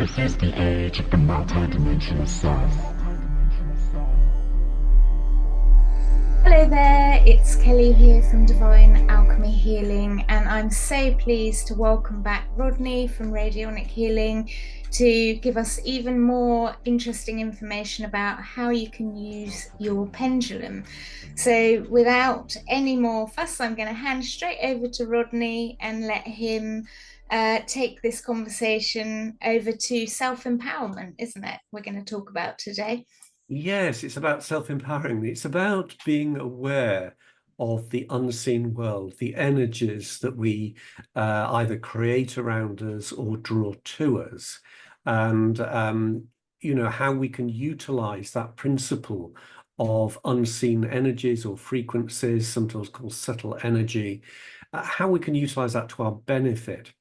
This is the age of the multidimensional self. Hello there, it's Kelly here from Divine Alchemy Healing, and I'm so pleased to welcome back Rodney from Radionic Healing to give us even more interesting information about how you can use your pendulum. So, without any more fuss, I'm going to hand straight over to Rodney and let him take this conversation over to self empowerment, isn't it? We're going to talk about today. Yes, it's about self-empowering. It's about being aware of the unseen world, the energies that we either create around us or draw to us, and how we can utilize that principle of unseen energies or frequencies, sometimes called subtle energy, how we can utilize that to our benefit.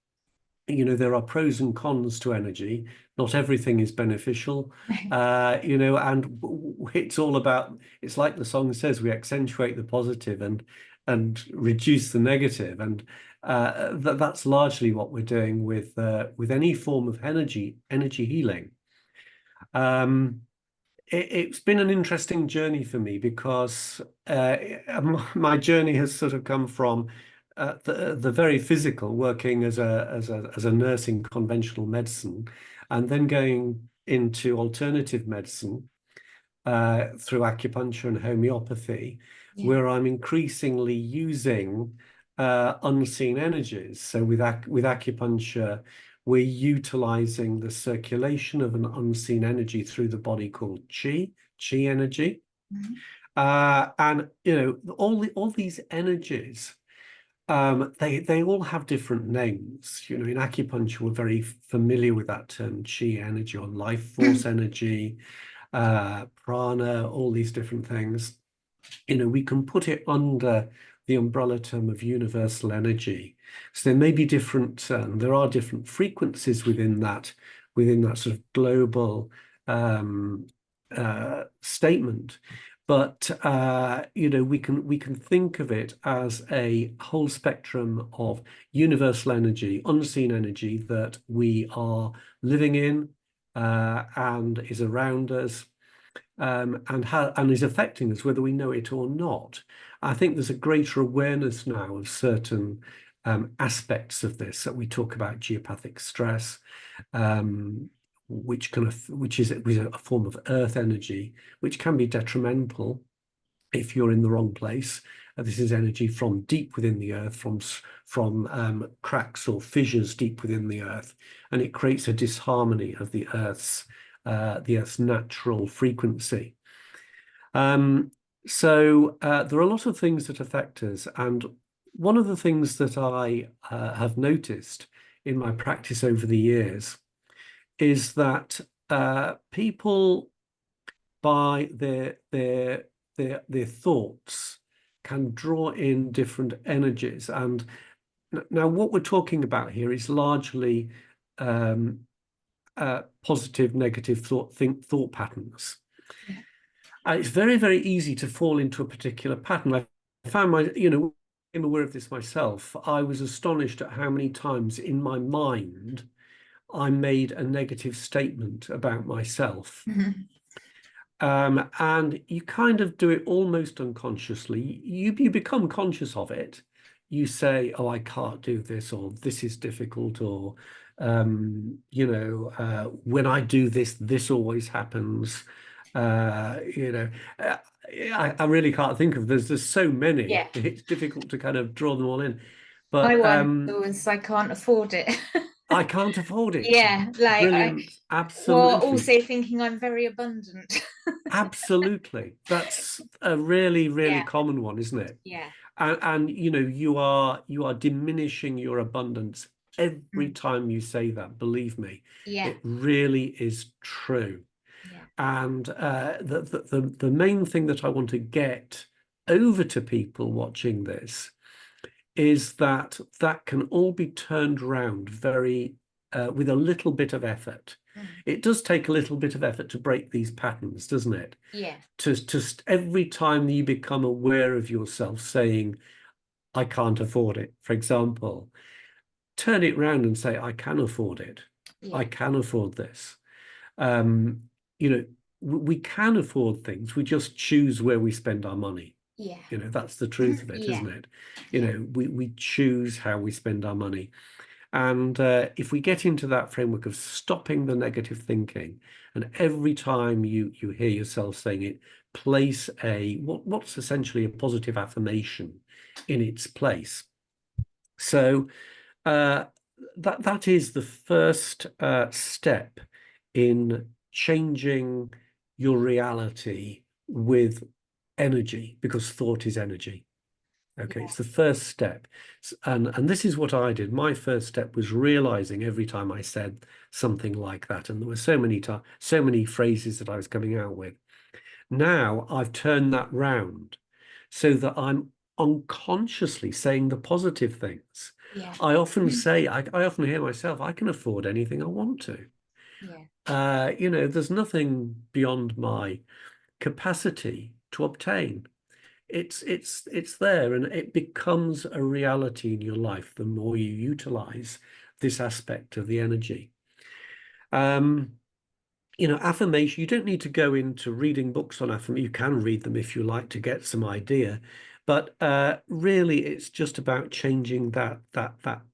There are pros and cons to energy. Not everything is beneficial, and it's all about, it's like the song says, we accentuate the positive and reduce the negative. And that's largely what we're doing with any form of energy healing. It's been an interesting journey for me because my journey has sort of come from the very physical, working as a nurse in conventional medicine, and then going into alternative medicine through acupuncture and homeopathy, where I'm increasingly using unseen energies. So with acupuncture, we're utilizing the circulation of an unseen energy through the body called chi energy. Mm-hmm. And all these energies, they all have different names. In acupuncture, we're very familiar with that term, chi energy or life force energy, prana, all these different things. We can put it under the umbrella term of universal energy. So there may be there are different frequencies within that sort of global statement. But we can think of it as a whole spectrum of universal energy, unseen energy that we are living in and is around us, and is affecting us whether we know it or not. I think there's a greater awareness now of certain aspects of this, that we talk about geopathic stress, which is a form of earth energy, which can be detrimental if you're in the wrong place. This is energy from deep within the earth, from cracks or fissures deep within the earth, and it creates a disharmony of the Earth's natural frequency. So there are a lot of things that affect us, and one of the things that I have noticed in my practice over the years is that people, by their thoughts, can draw in different energies. And now what we're talking about here is largely positive, negative thought patterns. Yeah. It's very, very easy to fall into a particular pattern. I found I'm aware of this myself. I was astonished at how many times in my mind I made a negative statement about myself. Mm-hmm. And you kind of do it almost unconsciously. You become conscious of it. You say, "Oh, I can't do this," or "This is difficult," or when I do this, this always happens. I really can't think of. There's so many. Yeah. It's difficult to kind of draw them all in. My But one was I can't afford it. I can't afford it. Yeah, Brilliant. or Absolutely. also thinking I'm very abundant. Absolutely. That's a really, really Yeah, common one, isn't it? yeah. And you are diminishing your abundance every Mm. time you say that. Believe me, Yeah, it really is true. yeah. And the main thing that I want to get over to people watching this is that can all be turned around very with a little bit of effort. Mm. It does take a little bit of effort to break these patterns, doesn't it? Yeah, Just every time you become aware of yourself saying, "I can't afford it," for example, turn it round and say, "I can afford it." I can afford this. Um, you know, we can afford things. We just choose where we spend our money. Yeah. That's the truth of it, Yeah. isn't it? We choose how we spend our money. And if we get into that framework of stopping the negative thinking, and every time you hear yourself saying it, place what's essentially a positive affirmation in its place. So that is the first step in changing your reality with energy, because thought is energy. Okay, it's the first step. And this is what I did. My first step was realizing every time I said something like that, and there were so many phrases that I was coming out with. Now I've turned that round so that I'm unconsciously saying the positive things. Yeah. I often say, I often hear myself, I can afford anything I want to. Yeah. There's nothing beyond my capacity to obtain. It's there, and it becomes a reality in your life the more you utilize this aspect of the energy. Affirmation, you don't need to go into reading books on affirmation. You can read them if you like to get some idea, but really it's just about changing that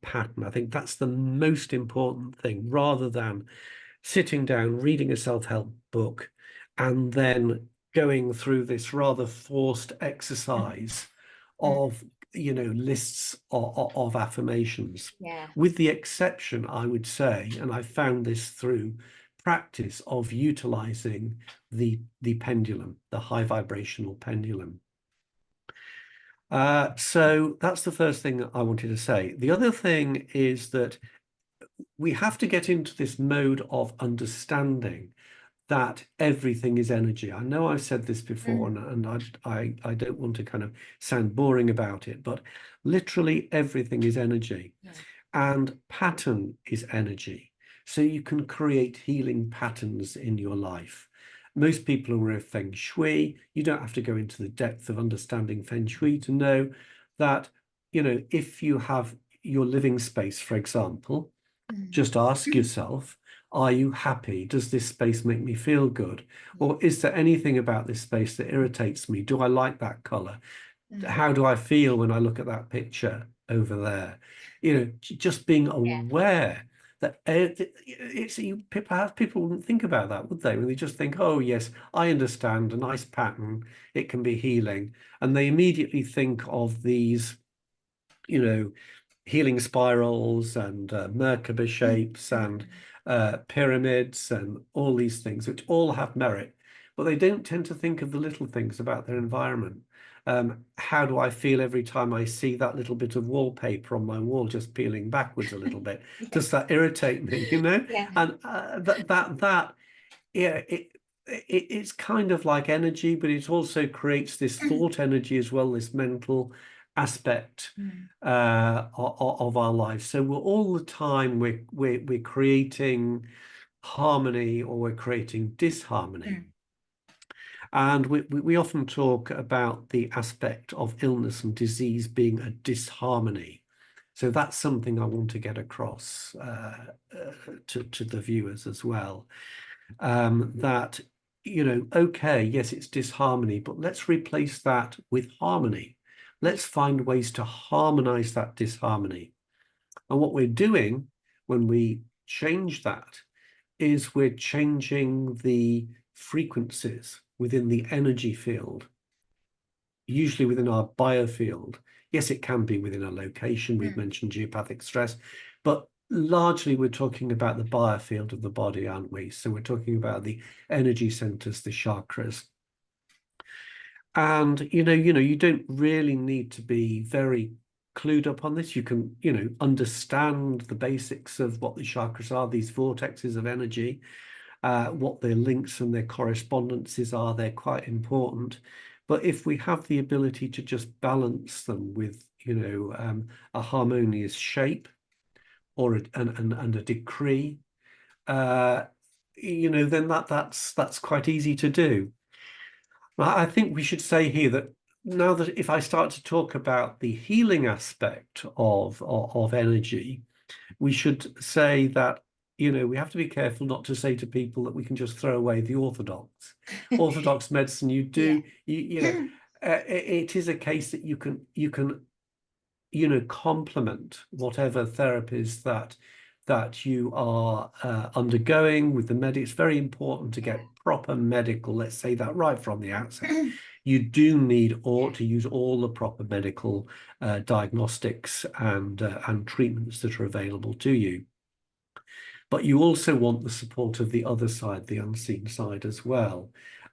pattern. I think that's the most important thing, rather than sitting down, reading a self-help book, and then going through this rather forced exercise of lists of affirmations. Yeah. With the exception, I would say, and I found this through practice, of utilizing the pendulum, the high vibrational pendulum. So that's the first thing I wanted to say. The other thing is that we have to get into this mode of understanding that everything is energy. I know I've said this before, and I don't want to kind of sound boring about it, but literally everything is energy. Yeah. And pattern is energy. So you can create healing patterns in your life. Most people are aware of Feng Shui. You don't have to go into the depth of understanding Feng Shui to know that, if you have your living space, for example, just ask yourself, are you happy? Does this space make me feel good? Or is there anything about this space that irritates me? Do I like that color? How do I feel when I look at that picture over there? Just being aware that perhaps people wouldn't think about that, would they? When they just think, oh yes, I understand, a nice pattern, it can be healing. And they immediately think of these, healing spirals and Merkaba shapes and pyramids and all these things, which all have merit, but they don't tend to think of the little things about their environment. How do I feel every time I see that little bit of wallpaper on my wall just peeling backwards a little bit? Does that irritate me? Yeah. And yeah, it's kind of like energy, but it also creates this thought energy as well, this mental aspect of our lives. So we're all the time we're creating harmony, or we're creating disharmony. And we often talk about the aspect of illness and disease being a disharmony. So that's something I want to get across to the viewers as well. That, okay, yes, it's disharmony, but let's replace that with harmony. Let's find ways to harmonize that disharmony. And what we're doing when we change that is we're changing the frequencies within the energy field, usually within our biofield. Yes, it can be within a location. We've mentioned geopathic stress, but largely we're talking about the biofield of the body, aren't we? So we're talking about the energy centers, the chakras. And, you don't really need to be very clued up on this. You can, understand the basics of what the chakras are, these vortexes of energy, what their links and their correspondences are. They're quite important. But if we have the ability to just balance them with, a harmonious shape or and a decree, then that's quite easy to do. I think we should say here that now that if I start to talk about the healing aspect of energy, we should say that we have to be careful not to say to people that we can just throw away the orthodox medicine. It is a case that you can complement whatever therapies that you are undergoing with the medic. It's very important to get proper medical, let's say that right from the outset. You do need to use all the proper medical diagnostics and treatments that are available to you. But you also want the support of the other side, the unseen side as well.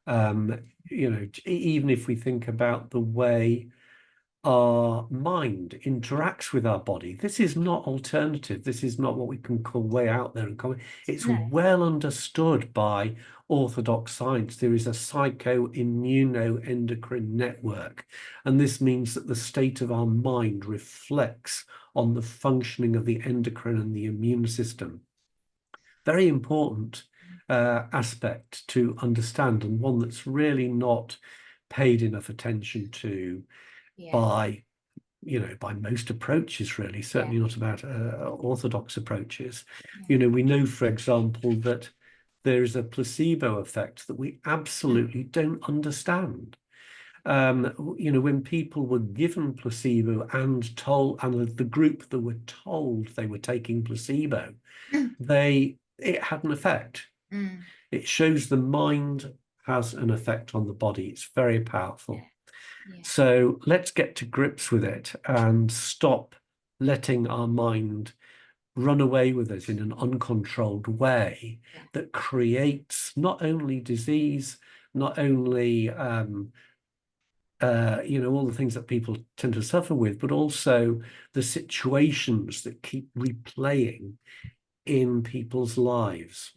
Even if we think about the way our mind interacts with our body, this is not alternative. This is not what we can call way out there and common. It's well understood by orthodox science. There is a psycho-immunoendocrine network, and this means that the state of our mind reflects on the functioning of the endocrine and the immune system. Very important aspect to understand, and one that's really not paid enough attention to by most approaches, really, certainly not about orthodox approaches. We know, for example, that there is a placebo effect that we absolutely don't understand. When people were given placebo and told, and the group that were told they were taking placebo, it had an effect. It shows the mind has an effect on the body. It's very powerful. So let's get to grips with it and stop letting our mind run away with us in an uncontrolled way that creates not only disease, not only all the things that people tend to suffer with, but also the situations that keep replaying in people's lives.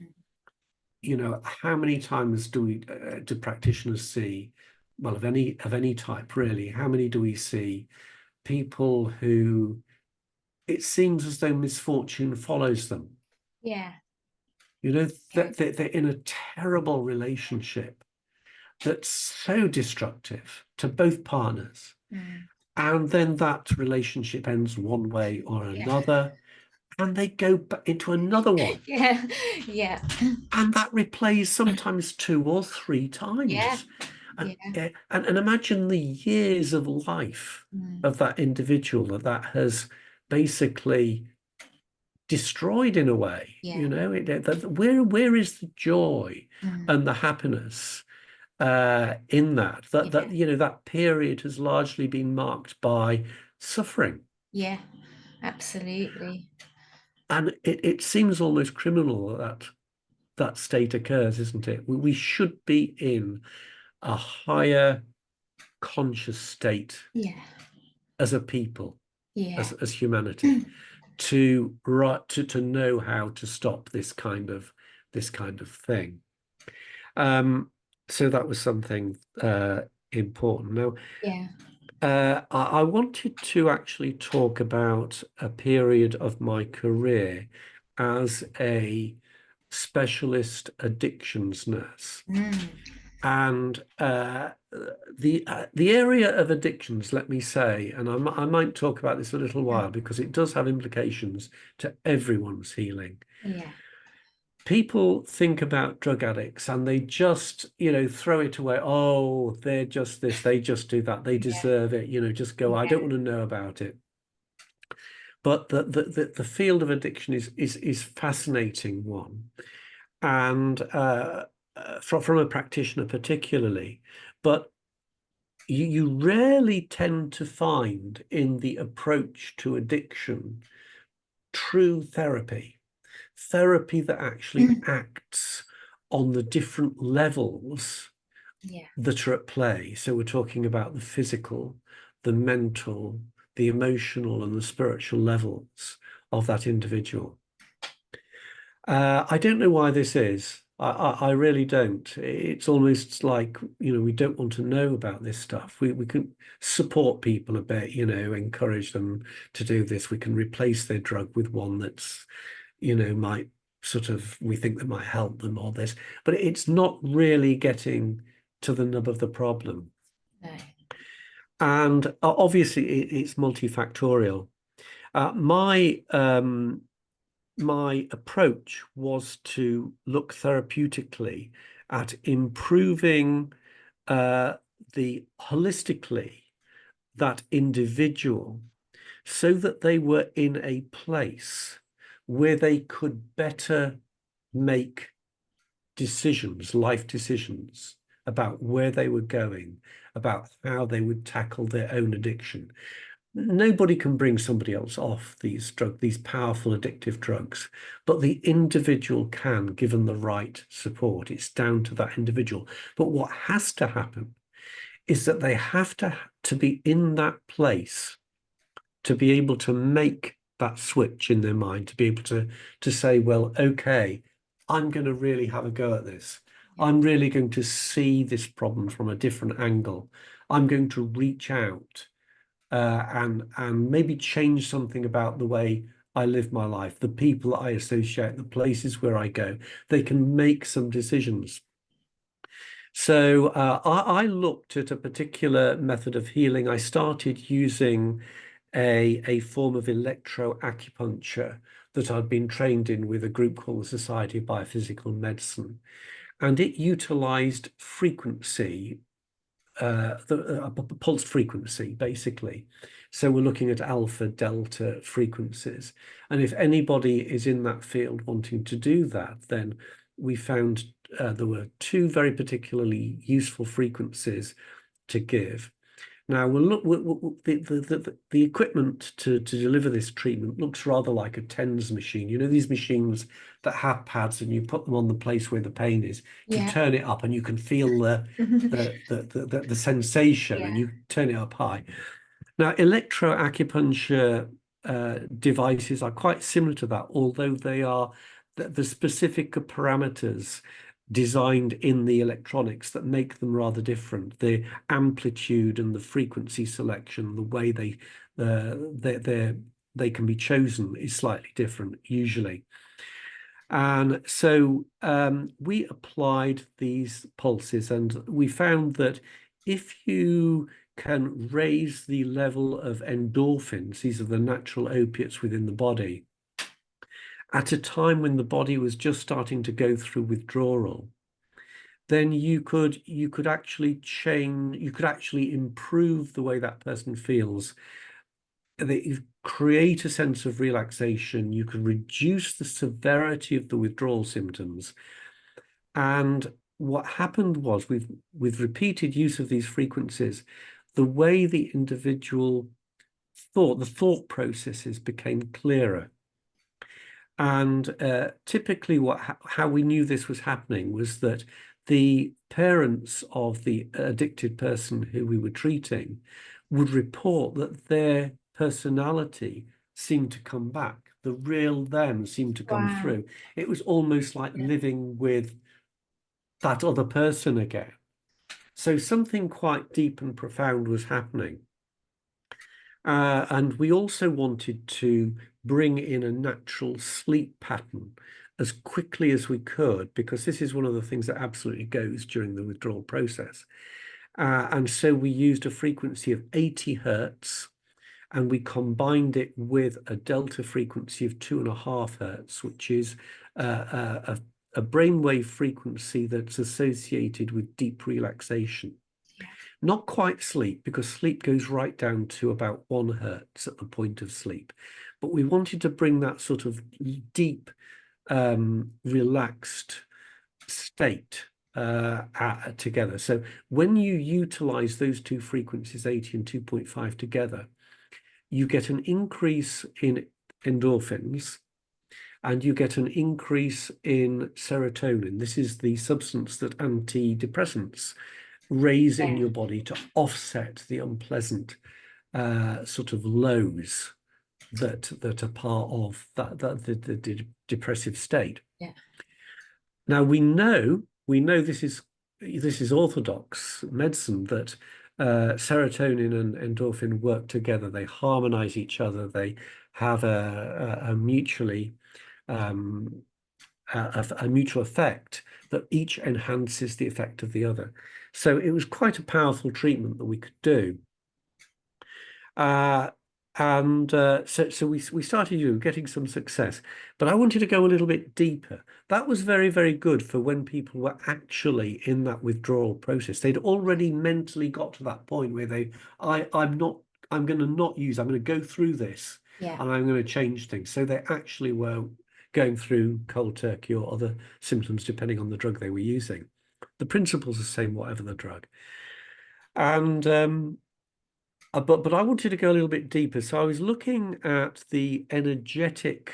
How many times do practitioners see, well, of any type, really, how many do we see people who it seems as though misfortune follows them? That they're in a terrible relationship that's so destructive to both partners, and then that relationship ends one way or another, and they go into another one. And that replays sometimes 2 or 3 times. And imagine the years of life of that individual that has basically destroyed in a way. Where is the joy and the happiness in that? That period has largely been marked by suffering. Absolutely. And it seems almost criminal that state occurs, isn't it? We should be in a higher conscious state as a people, as humanity, to know how to stop this kind of thing. So that was something important. Now, I wanted to actually talk about a period of my career as a specialist addictions nurse. And the area of addictions, let me say, and I might talk about this a little while because it does have implications to everyone's healing. People think about drug addicts and they just, throw it away. Oh, they're just this, they just do that, they deserve it, just go, I don't want to know about it. But the field of addiction is fascinating one. And from a practitioner particularly, but you rarely tend to find in the approach to addiction true therapy that actually acts on the different levels that are at play. So we're talking about the physical, the mental, the emotional, and the spiritual levels of that individual. I don't know why this is. I really don't. It's almost like, we don't want to know about this stuff. We can support people a bit, encourage them to do this. We can replace their drug with one that's, might we think that might help them or this, but it's not really getting to the nub of the problem. And obviously it's multifactorial. My my approach was to look therapeutically at improving the holistically that individual so that they were in a place where they could better make decisions, life decisions about where they were going, about how they would tackle their own addiction. Nobody can bring somebody else off these these powerful addictive drugs, but the individual can, given the right support. It's down to that individual. But what has to happen is that they have to be in that place to be able to make that switch in their mind, to be able to say, well, okay, I'm going to really have a go at this. I'm really going to see this problem from a different angle. I'm going to reach out and maybe change something about the way I live my life, the people that I associate, the places where I go. They can make some decisions. So I looked at a particular method of healing. I started using a form of electroacupuncture that I'd been trained in with a group called the Society of Biophysical Medicine. And it utilized frequency, pulse frequency, basically. So we're looking at alpha, delta frequencies. And if anybody is in that field wanting to do that, then we found there were two very particularly useful frequencies to give. Now, the equipment to deliver this treatment looks rather like a TENS machine. You know, these machines that have pads and you put them on the place where the pain is. You turn it up and you can feel the sensation, and you turn it up high. Now, electroacupuncture devices are quite similar to that, although they are the specific parameters designed in the electronics that make them rather different. The amplitude and the frequency selection, the way they can be chosen is slightly different usually. And so we applied these pulses, and we found that if you can raise the level of endorphins, these are the natural opiates within the body, at a time when the body was just starting to go through withdrawal, then you could actually improve the way that person feels. They create a sense of relaxation. You can reduce the severity of the withdrawal symptoms. And what happened was, with repeated use of these frequencies, the way the individual thought, the thought processes became clearer. And typically how we knew this was happening was that the parents of the addicted person who we were treating would report that their personality seemed to come back. The real them seemed to come through. It was almost like living with that other person again. So something quite deep and profound was happening. And we also wanted to bring in a natural sleep pattern as quickly as we could, because this is one of the things that absolutely goes during the withdrawal process. And so we used a frequency of 80 hertz, and we combined it with a delta frequency of 2.5 hertz, which is a brainwave frequency that's associated with deep relaxation. Not quite sleep, because sleep goes right down to about 1 hertz at the point of sleep. But we wanted to bring that sort of deep, relaxed state together. So when you utilize those two frequencies, 80 and 2.5 together, you get an increase in endorphins, and you get an increase in serotonin. This is the substance that antidepressants raise in your body to offset the unpleasant sort of lows that are part of the depressive state. Now we know this is orthodox medicine, that serotonin and endorphin work together. They harmonize each other. They have a mutually a mutual effect, that each enhances the effect of the other. So it was quite a powerful treatment that we could do. And so we started getting some success, but I wanted to go a little bit deeper. That was very, very good for when people were actually in that withdrawal process. They'd already mentally got to that point where I'm going to not use, I'm going to go through this Yeah. and I'm going to change things. So they actually were going through cold turkey or other symptoms depending on the drug they were using. The principle's the same, whatever the drug. And but I wanted to go a little bit deeper. So I was looking at the energetic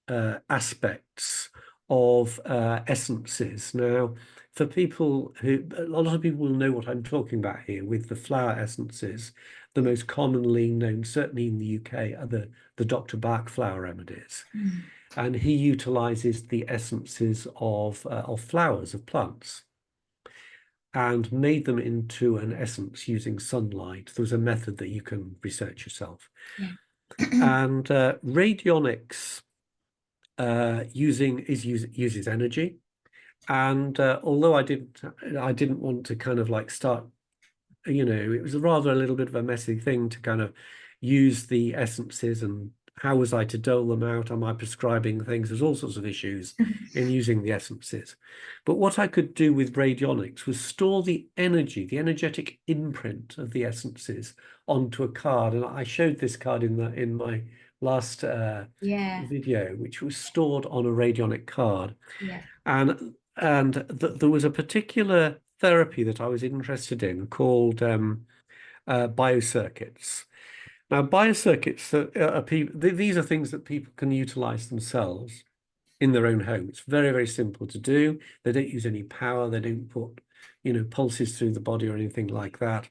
aspects of essences. Now, for people a lot of people will know what I'm talking about here with the flower essences. The most commonly known, certainly in the UK, are the Dr. Bach flower remedies. Mm. And he utilizes the essences of flowers, of plants, and made them into an essence using sunlight. There was a method that you can research yourself. Yeah. And radionics uses energy. And although I didn't want to kind of like start, it was rather a little bit of a messy thing to kind of use the essences, and how was I to dole them out? Am I prescribing things? There's all sorts of issues in using the essences. But what I could do with radionics was store the energy, the energetic imprint of the essences onto a card. And I showed this card in my last Yeah. video, which was stored on a radionic card. Yeah. And there was a particular therapy that I was interested in called biocircuits. Now, biocircuits are these are things that people can utilize themselves in their own home. It's very, very simple to do. They don't use any power. They don't put, pulses through the body or anything like that.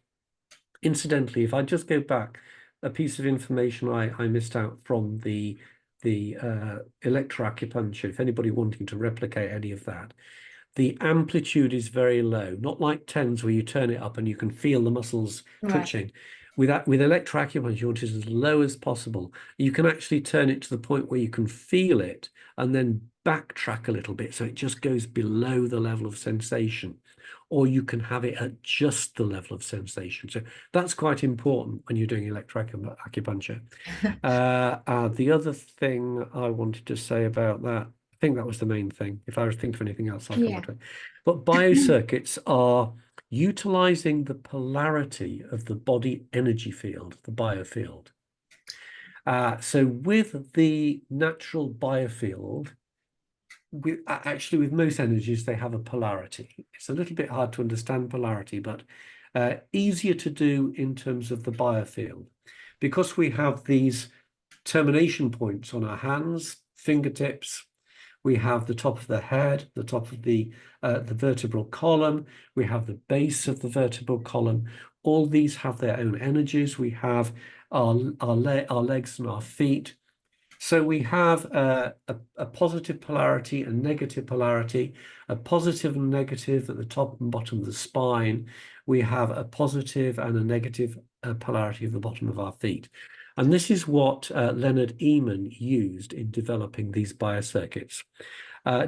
Incidentally, if I just go back, a piece of information I missed out from the electroacupuncture, if anybody wanting to replicate any of that, the amplitude is very low, not like TENS where you turn it up and you can feel the muscles twitching. With electroacupuncture, you want it as low as possible. You can actually turn it to the point where you can feel it and then backtrack a little bit so it just goes below the level of sensation, or you can have it at just the level of sensation. So that's quite important when you're doing electroacupuncture. The other thing I wanted to say about that, I think that was the main thing. If I think of anything else, I'll come back to it. But biocircuits are utilizing the polarity of the body energy field, the biofield. So with the natural biofield, actually with most energies, they have a polarity. It's a little bit hard to understand polarity, but easier to do in terms of the biofield. Because we have these termination points on our hands, fingertips, we have the top of the head, the top of the vertebral column. We have the base of the vertebral column. All these have their own energies. We have our legs and our feet. So we have a positive polarity, a negative polarity, a positive and negative at the top and bottom of the spine. We have a positive and a negative polarity at the bottom of our feet. And this is what Leonard Eman used in developing these biocircuits.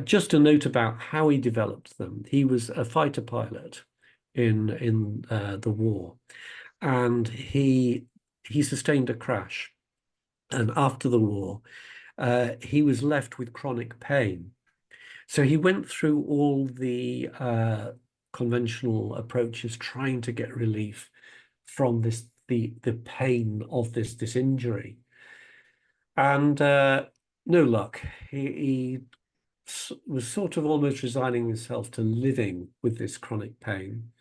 Just a note about how he developed them. He was a fighter pilot in the war, and he sustained a crash. And after the war, he was left with chronic pain. So he went through all the conventional approaches trying to get relief from the pain of this injury, and no luck. He was sort of almost resigning himself to living with this chronic pain,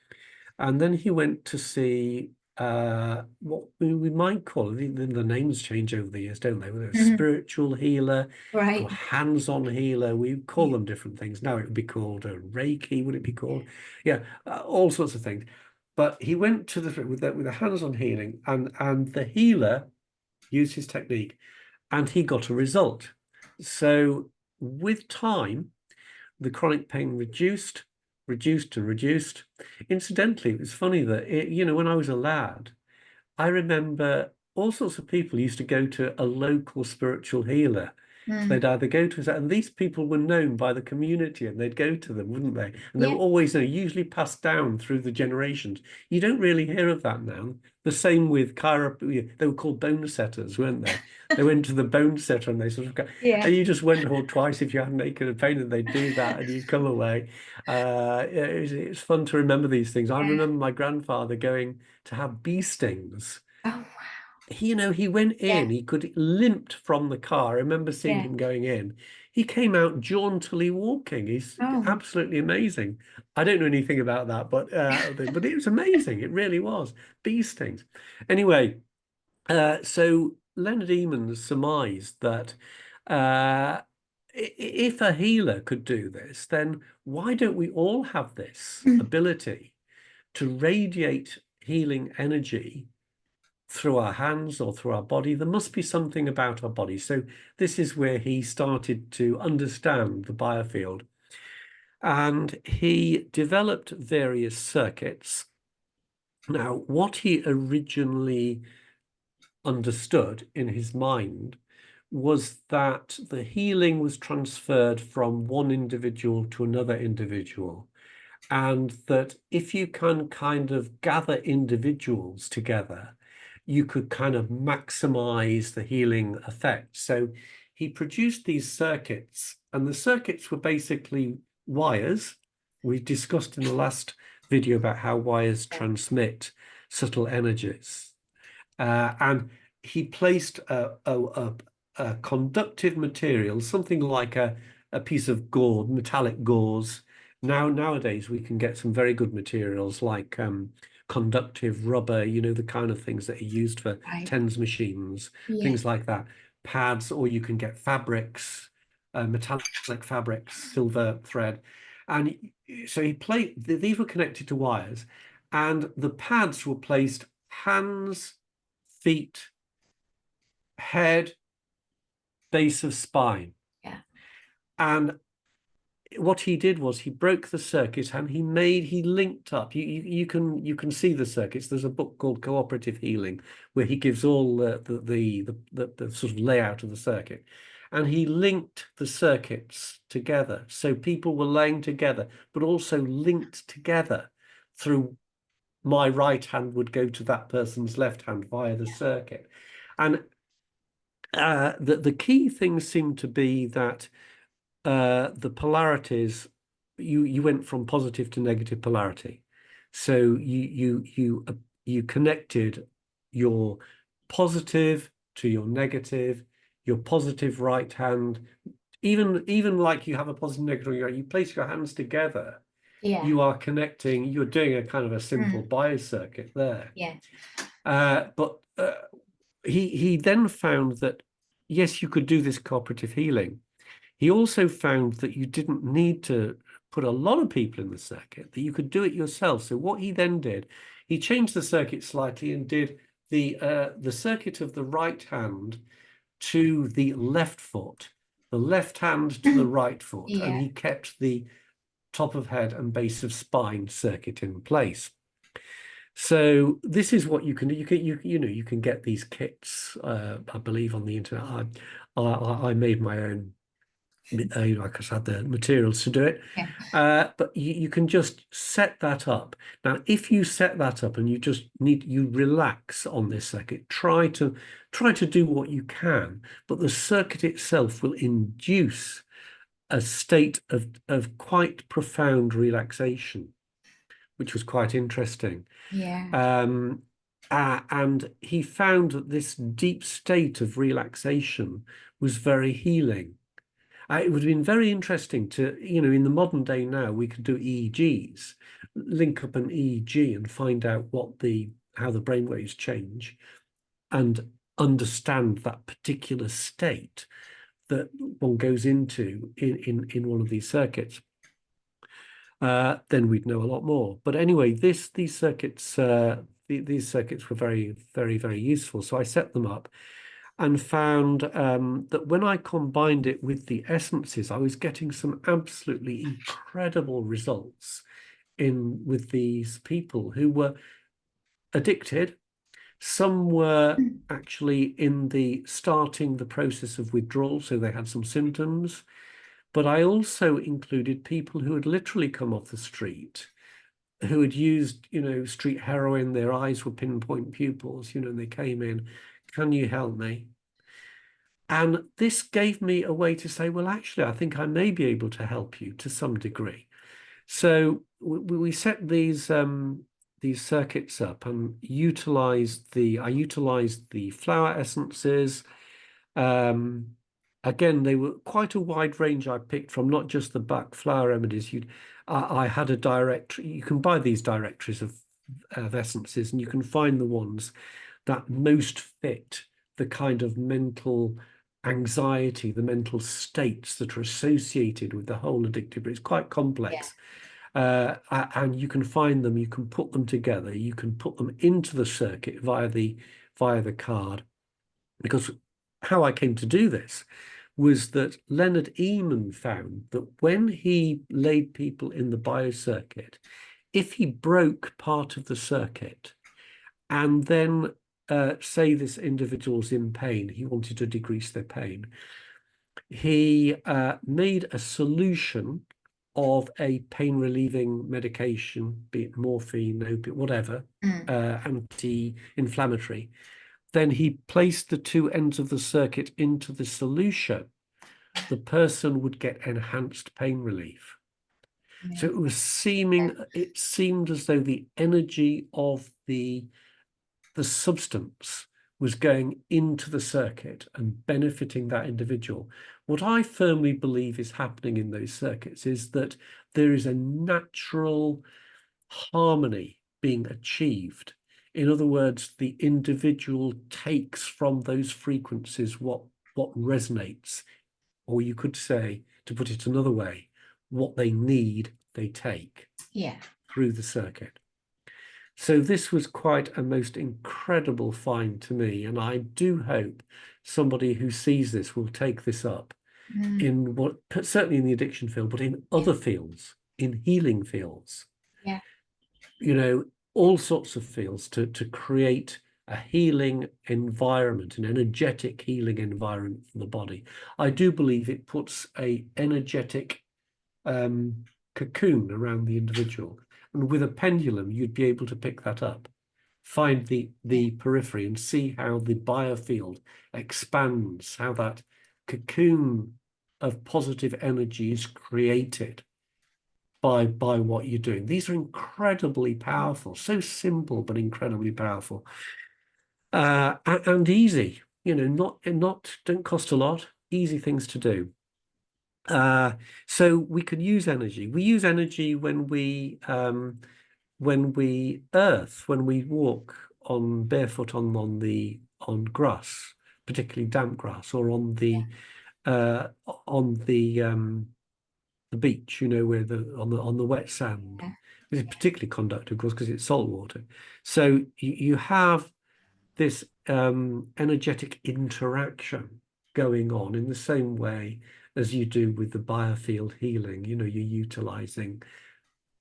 and then he went to see what we might call the names change over the years, don't they? Whether it's spiritual healer or hands-on healer, we call them different things. Now it would be called a Reiki. Would it be called? Yeah, all sorts of things. But he went to with a hands-on healing, and the healer used his technique, and he got a result. So with time, the chronic pain reduced and reduced. Incidentally, it was funny that when I was a lad, I remember all sorts of people used to go to a local spiritual healer So they'd either go to, and these people were known by the community, and they'd go to them, wouldn't they? And they were Yeah. always, usually passed down through the generations. You don't really hear of that now. The same with they were called bone setters, weren't they? They went to the bone setter and they sort of go, Yeah. and you just went or twice if you hadn't aching a pain, and they'd do that, and you'd come away. It's fun to remember these things. I Yeah. remember my grandfather going to have bee stings. Oh, wow. He went in, Yeah. he could limped from the car. I remember seeing Yeah. him going in. He came out jauntily walking. He's Oh, absolutely amazing. I don't know anything about that, but it was amazing. It really was. Bee stings. Anyway, so Leonard Emmons surmised that if a healer could do this, then why don't we all have this ability to radiate healing energy through our hands or through our body? There must be something about our body. So this is where he started to understand the biofield. And he developed various circuits. Now, what he originally understood in his mind was that the healing was transferred from one individual to another individual. And that if you can kind of gather individuals together, you could kind of maximize the healing effect. So he produced these circuits, and the circuits were basically wires. We discussed in the last video about how wires transmit subtle energies. And he placed a conductive material, something like a piece of gauze, metallic gauze. Nowadays, we can get some very good materials like conductive rubber, the kind of things that are used for right. TENS machines, Yeah. things like that, pads, or you can get fabrics, metallic fabrics, silver thread. And so these were connected to wires, and the pads were placed hands, feet, head, base of spine. Yeah. And what he did was he broke the circuit and he linked up. You can see the circuits. There's a book called Cooperative Healing where he gives all the sort of layout of the circuit. And he linked the circuits together. So people were laying together, but also linked together through my right hand would go to that person's left hand via the circuit. And the key thing seemed to be that the polarities, you went from positive to negative polarity. So you connected your positive to your positive right hand, even like you have a positive negative, you place your hands together. Yeah. You are connecting, you're doing a kind of a simple biocircuit there. Yeah. But he then found that, yes, you could do this cooperative healing. He also found that you didn't need to put a lot of people in the circuit, that you could do it yourself. So what he then did, he changed the circuit slightly and did the circuit of the right hand to the left foot, the left hand to the right foot, Yeah. and he kept the top of head and base of spine circuit in place. So this is what you can do. You can get these kits, I believe, on the internet. I made my own, because I had the materials to do it. Yeah. But you can just set that up. Now, if you set that up and you relax on this circuit, try to do what you can, but the circuit itself will induce a state of quite profound relaxation, which was quite interesting. Yeah. And he found that this deep state of relaxation was very healing. It would have been very interesting to, in the modern day now, we could do EEGs, link up an EEG and find out how the brainwaves change and understand that particular state that one goes into in one of these circuits. Then we'd know a lot more. But anyway, these circuits were very, very, very useful. So I set them up and found that when I combined it with the essences, I was getting some absolutely incredible results with these people who were addicted, Some were actually in the starting the process of withdrawal, so they had some symptoms. But I also included people who had literally come off the street, who had used, street heroin. Their eyes were pinpoint pupils, and they came in, can you help me? And this gave me a way to say, well, actually, I think I may be able to help you to some degree. So we set these circuits up and I utilized the flower essences. Again, they were quite a wide range I picked from, not just the Bach flower remedies. I had a directory. You can buy these directories of essences, and you can find the ones that most fit the kind of mental anxiety, the mental states that are associated with the whole addictive, but it's quite complex. And you can find them, you can put them together, you can put them into the circuit via the card. Because how I came to do this was that Leonard Eman found that when he laid people in the biocircuit, if he broke part of the circuit and then say this individual's in pain, he wanted to decrease their pain, he made a solution of a pain-relieving medication, be it morphine, opiate, whatever, anti-inflammatory. Then he placed the two ends of the circuit into the solution. The person would get enhanced pain relief. So it seemed as though the energy of the substance was going into the circuit and benefiting that individual. What I firmly believe is happening in those circuits is that there is a natural harmony being achieved. In other words, the individual takes from those frequencies what resonates, or you could say, to put it another way, what they need, they take through the circuit. So this was quite a most incredible find to me, and I do hope somebody who sees this will take this up in certainly in the addiction field, but in other fields, in healing fields. All sorts of fields to create a healing environment, an energetic healing environment for the body. I do believe it puts a energetic cocoon around the individual. And with a pendulum, you'd be able to pick that up, find the periphery and see how the biofield expands, how that cocoon of positive energy is created by what you're doing. These are incredibly powerful, so simple, but incredibly powerful. And easy, not don't cost a lot, easy things to do. So we can use energy. We use energy when we walk on barefoot on grass, particularly damp grass, or on the beach, where on the wet sand. It's particularly conductive, of course, because it's salt water. So you have this energetic interaction going on in the same way as you do with the biofield healing. You're utilizing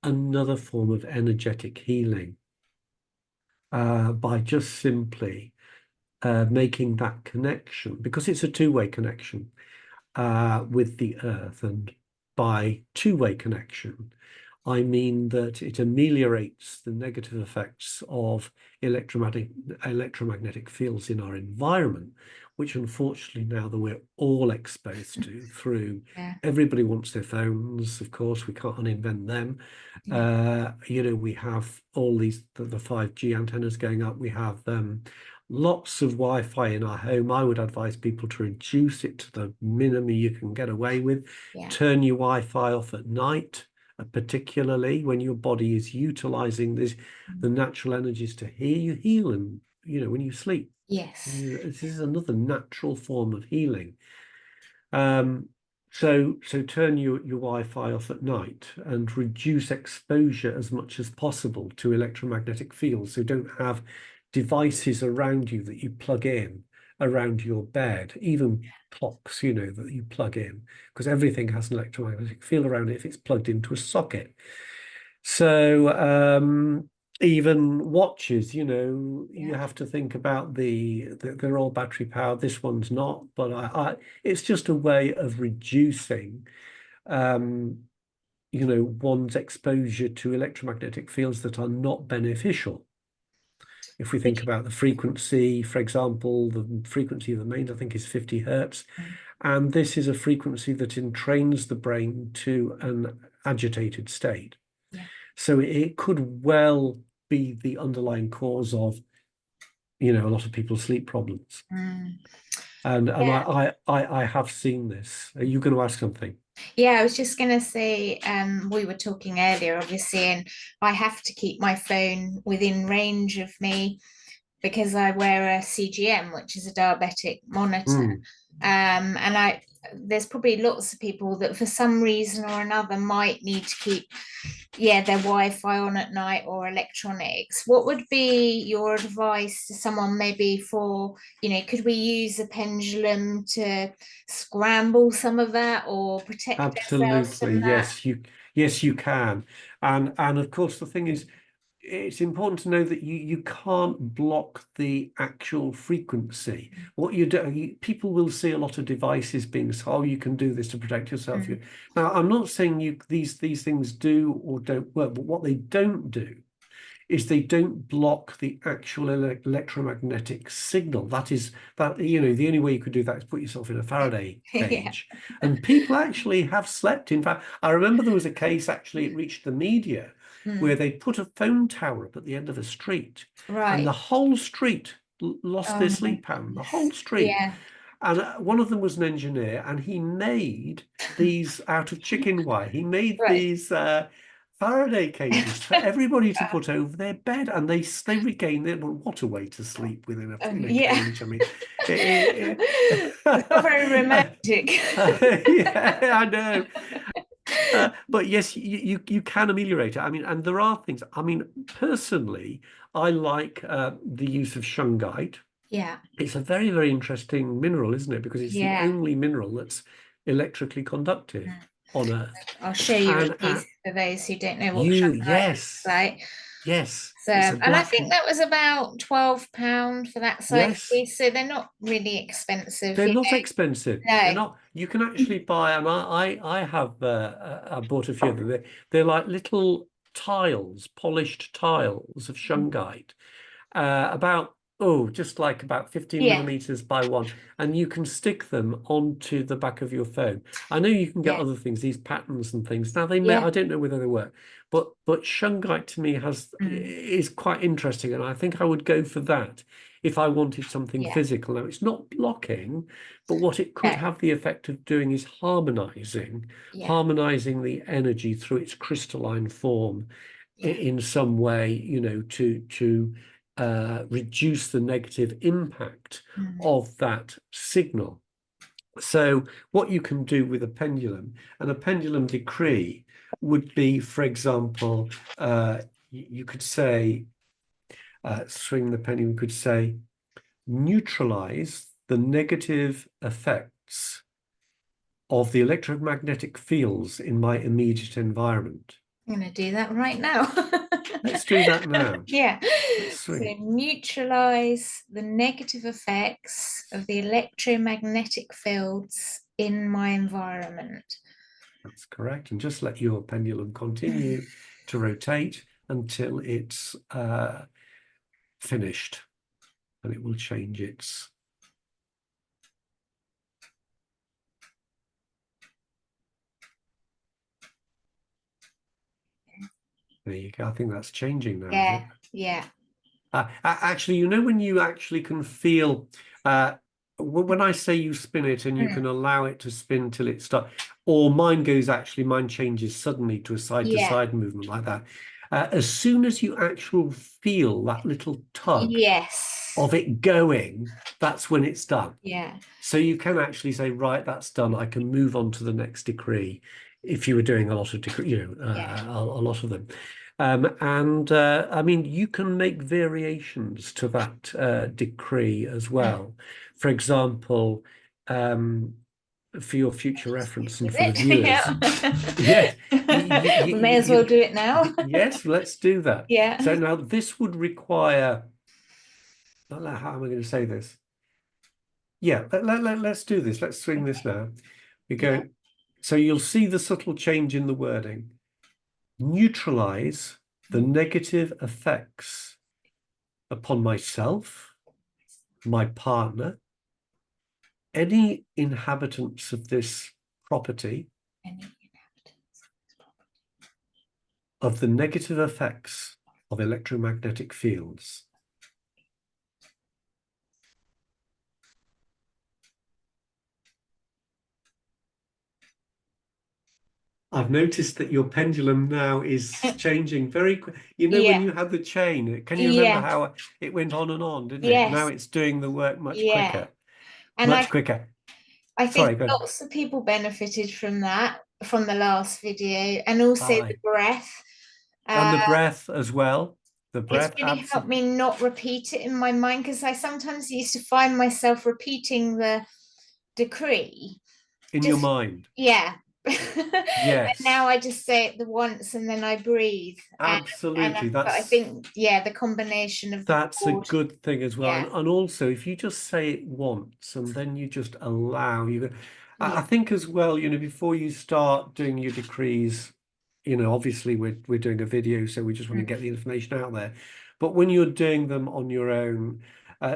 another form of energetic healing by just simply making that connection, because it's a two-way connection with the earth. And by two-way connection, I mean that it ameliorates the negative effects of electromagnetic fields in our environment, which unfortunately now that we're all exposed to through everybody wants their phones. Of course, we can't uninvent them. We have all these the 5G antennas going up. We have lots of Wi-Fi in our home. I would advise people to reduce it to the minimum you can get away with. Turn your Wi-Fi off at night, particularly when your body is utilizing the natural energies to heal. You heal, and when you sleep. This is another natural form of healing. So turn your Wi-Fi off at night and reduce exposure as much as possible to electromagnetic fields. So don't have devices around you that you plug in around your bed, even clocks, that you plug in, because everything has an electromagnetic field around it if it's plugged into a socket. So even watches, you know, you Yeah. have to think about they're all battery powered. This one's not, but it's just a way of reducing, um, you know, one's exposure to electromagnetic fields that are not beneficial. If we think about the frequency, for example, the frequency of the mains, I think, is 50 hertz. And this is a frequency that entrains the brain to an agitated state. Yeah. So it could well be the underlying cause of, you know, a lot of people's sleep problems. Mm. And Yeah. I have seen this. Are you going to ask something? Yeah, I was just going to say, we were talking earlier, obviously, and I have to keep my phone within range of me because I wear a CGM, which is a diabetic monitor. Mm, And there's probably lots of people that for some reason or another might need to keep, yeah, their Wi-Fi on at night or electronics. What would be your advice to someone maybe for, could we use a pendulum to scramble some of that or protect ourselves absolutely. from that? Yes, you can. And of course, the thing is, it's important to know that you can't block the actual frequency. What you do, people will see a lot of devices being sold, oh, you can do this to protect yourself. Mm, Now, I'm not saying these things do or don't work, but what they don't do is they don't block the actual electromagnetic signal. That is that, you know, the only way you could do that is put yourself in a Faraday yeah. cage. And people actually have slept. In fact, I remember there was a case, actually, it reached the media, where Mm, they put a phone tower up at the end of a street, and the right. whole street lost Oh their my sleep pattern, the whole goodness. street. Yeah. And one of them was an engineer, and he made these out of chicken wire. He made Right. these Faraday cages for everybody to put over their bed, and they regain their, well, what a way to sleep within in a Yeah. cage. I mean, it, It's not very romantic. yeah, I know. But yes, you can ameliorate it. I mean, and there are things. I mean, personally, I like the use of shungite. Yeah. It's a very, very interesting mineral, isn't it? Because it's the Yeah. only mineral that's electrically conductive Mm. on Earth. I'll show you a And piece for those who don't know what you, shungite looks yes, like. yes, So, it's a and I black, think that was about £12 for that size yes, piece. So they're not really expensive, they're not expensive. They're No. not, you can actually buy, and I have, I bought a few of them. They're like little tiles, polished tiles of shungite, about just like about 15 Yeah. millimeters by one, and you can stick them onto the back of your phone. I know you can get Yeah. other things, these patterns and things. Now they may, Yeah. I don't know whether they work, but shungite to me Mm. is quite interesting, and I think I would go for that if I wanted something Yeah. physical. Now it's not blocking, but what it could No. have the effect of doing is Yeah. harmonizing the energy through its crystalline form Yeah. in some way, you know, to reduce the negative impact Mm. of that signal. So what you can do with a pendulum, and a pendulum decree would be, for example, you could say, swing the pendulum, you could say, neutralize the negative effects of the electromagnetic fields in my immediate environment. I'm going to do that right now. Let's do that now. Yeah. Let's So swing. neutralize the negative effects of the electromagnetic fields in my environment. That's correct. And just let your pendulum continue to rotate until it's finished, and it will change its. There you go. I think that's changing now, is Yeah. it? Yeah. Actually, you know, when you actually can feel, when I say you spin it and you Mm. can allow it to spin till it starts, or mine changes suddenly to a Yeah. side-to-side movement like that. As soon as you actually feel that little tug Yes. of it going, that's when it's done. Yeah. So you can actually say, right, that's done. I can move on to the next decree if you were doing a lot of decree, you know, Yeah. a lot of them. I mean, you can make variations to that decree as well. For example, for your future reference and With for the it. viewers. Yeah. Yes, We may as well do it now. yes, let's do that. Yeah. So now this would require, how am I going to say this? Yeah, let's do this. Let's swing this now. We go. Yeah. So you'll see the subtle change in the wording. Neutralize the negative effects upon myself, my partner, any inhabitants of this property, Any inhabitants of this property. of the negative effects of electromagnetic fields. I've noticed that your pendulum now is changing very quick. You know, when Yeah. you had the chain, can you remember Yeah. how it went on and on, didn't it? Yes. Now it's doing the work much Yeah. quicker, And much quicker. I Sorry, think go on. lots of people benefited from that, from the last video, and also the Aye. breath. And the breath as well. The It's breath, really helped me not repeat it in my mind, because I sometimes used to find myself repeating the decree. in your Just, mind. yeah. And Yes, now I just say it the once and then I breathe. absolutely. But I think, yeah, the combination of the That's a board, good thing as well. yeah, And also, if you just say it once and then you just allow you, I yeah, think as well, you know, before you start doing your decrees, you know, obviously we're doing a video, so we just want to get the information out there. But when you're doing them on your own,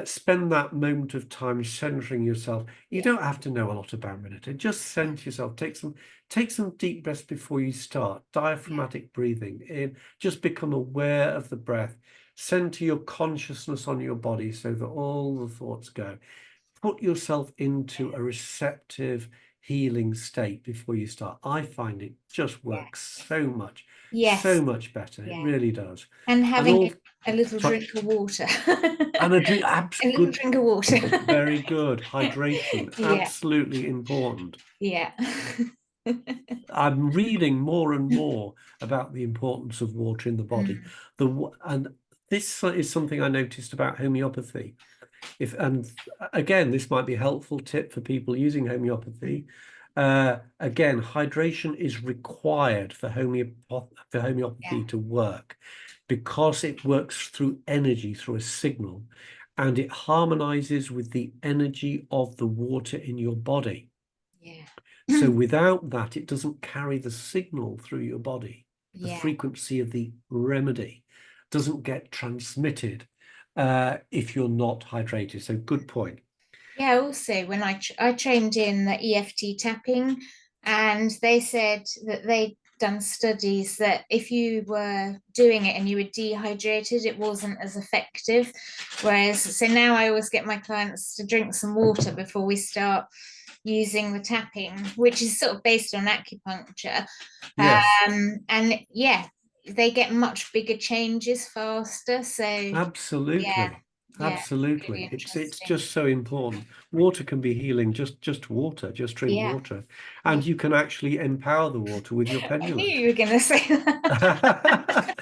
spend that moment of time centering yourself. You yeah, don't have to know a lot about meditation. Just center yourself. Take some deep breaths before you start. Diaphragmatic breathing in. Just become aware of the breath. Center your consciousness on your body so that all the thoughts go. Put yourself into a receptive, healing state before you start. I find it just works so much yes, better. It yeah. really does. And having all, a little sorry, drink of water. and a drink, A little good, drink of water. very good. Hydration, Yeah, absolutely important. yeah. I'm reading more and more about the importance of water in the body. And this is something I noticed about homeopathy. And again, this might be a helpful tip for people using homeopathy. Again, hydration is required for homeopathy to work, because it works through energy, through a signal, and it harmonizes with the energy of the water in your body. Yeah. So without that, it doesn't carry the signal through your body. The Yeah. frequency of the remedy doesn't get transmitted if you're not hydrated. So good point. Yeah, also when I trained in the EFT tapping, and they said that they'd done studies that if you were doing it and you were dehydrated, it wasn't as effective. Whereas, so now I always get my clients to drink some water before we start using the tapping, which is sort of based on acupuncture. Yes, And yeah, they get much bigger changes faster. So absolutely. yeah, yeah, Absolutely. really It's interesting. just so important. Water can be healing, just water, just drink Yeah. water. And you can actually empower the water with your I knew pendulum. you were going to say that.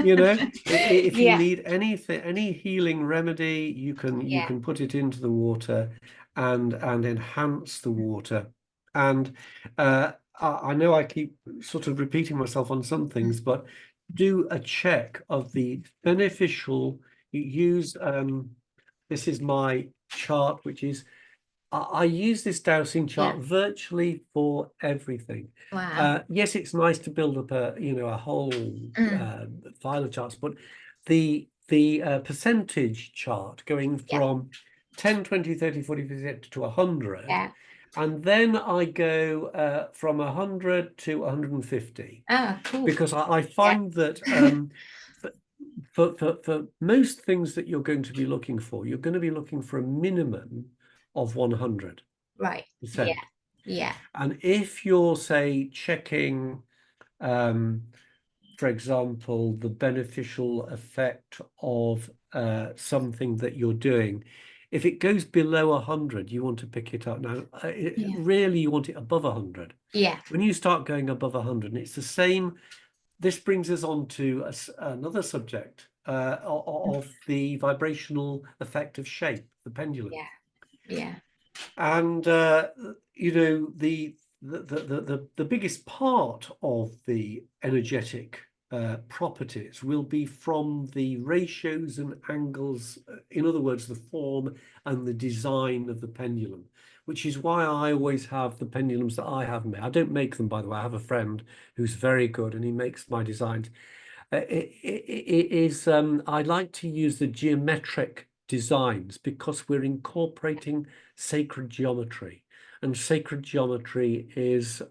You know, if you Yeah. need anything, any healing remedy, you Yeah. can put it into the water and enhance the water. And I know I keep sort of repeating myself on some things, but do a check of the beneficial. Use this is my chart, which is I use this dowsing chart Yeah. virtually for everything. Wow. Yes, it's nice to build up a whole file of charts, but the percentage chart going Yeah. from 10, 20, 30, 40% to 100, Yeah. and then I go from 100 to 150, Ah, cool. because I find that for most things that you're going to be looking for, you're going to be looking for a minimum of 100%. Right. Yeah. Yeah. And if you're, say, checking, for example, the beneficial effect of something that you're doing, if it goes below 100, you want to pick it up. Now, really, you want it above 100. Yeah. When you start going above 100, and it's the same. This brings us on to another subject of the vibrational effect of shape, the pendulum. Yeah. Yeah. And you know, the biggest part of the energetic properties will be from the ratios and angles, in other words, the form and the design of the pendulum, which is why I always have the pendulums that I have made. I don't make them, by the way. I have a friend who's very good and he makes my designs. I like to use the geometric designs because we're incorporating sacred geometry, and sacred geometry is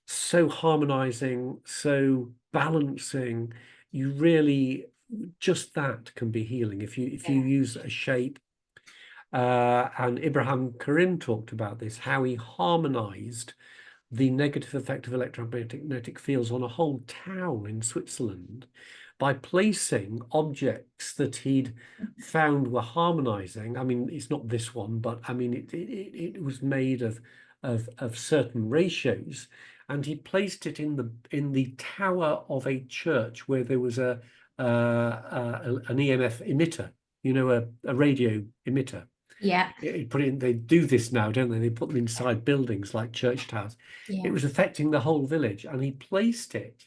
so harmonizing, so balancing. You really, just that can be healing if you use a shape. And Ibrahim Karim talked about this, how he harmonized the negative effect of electromagnetic fields on a whole town in Switzerland by placing objects that he'd found were harmonizing. I mean, it's not this one, but I mean, it was made of certain ratios, and he placed it in the tower of a church where there was an EMF emitter, you know, a radio emitter. Yeah. They do this now, don't they? They put them inside buildings like church towers. Yeah. It was affecting the whole village, and he placed it.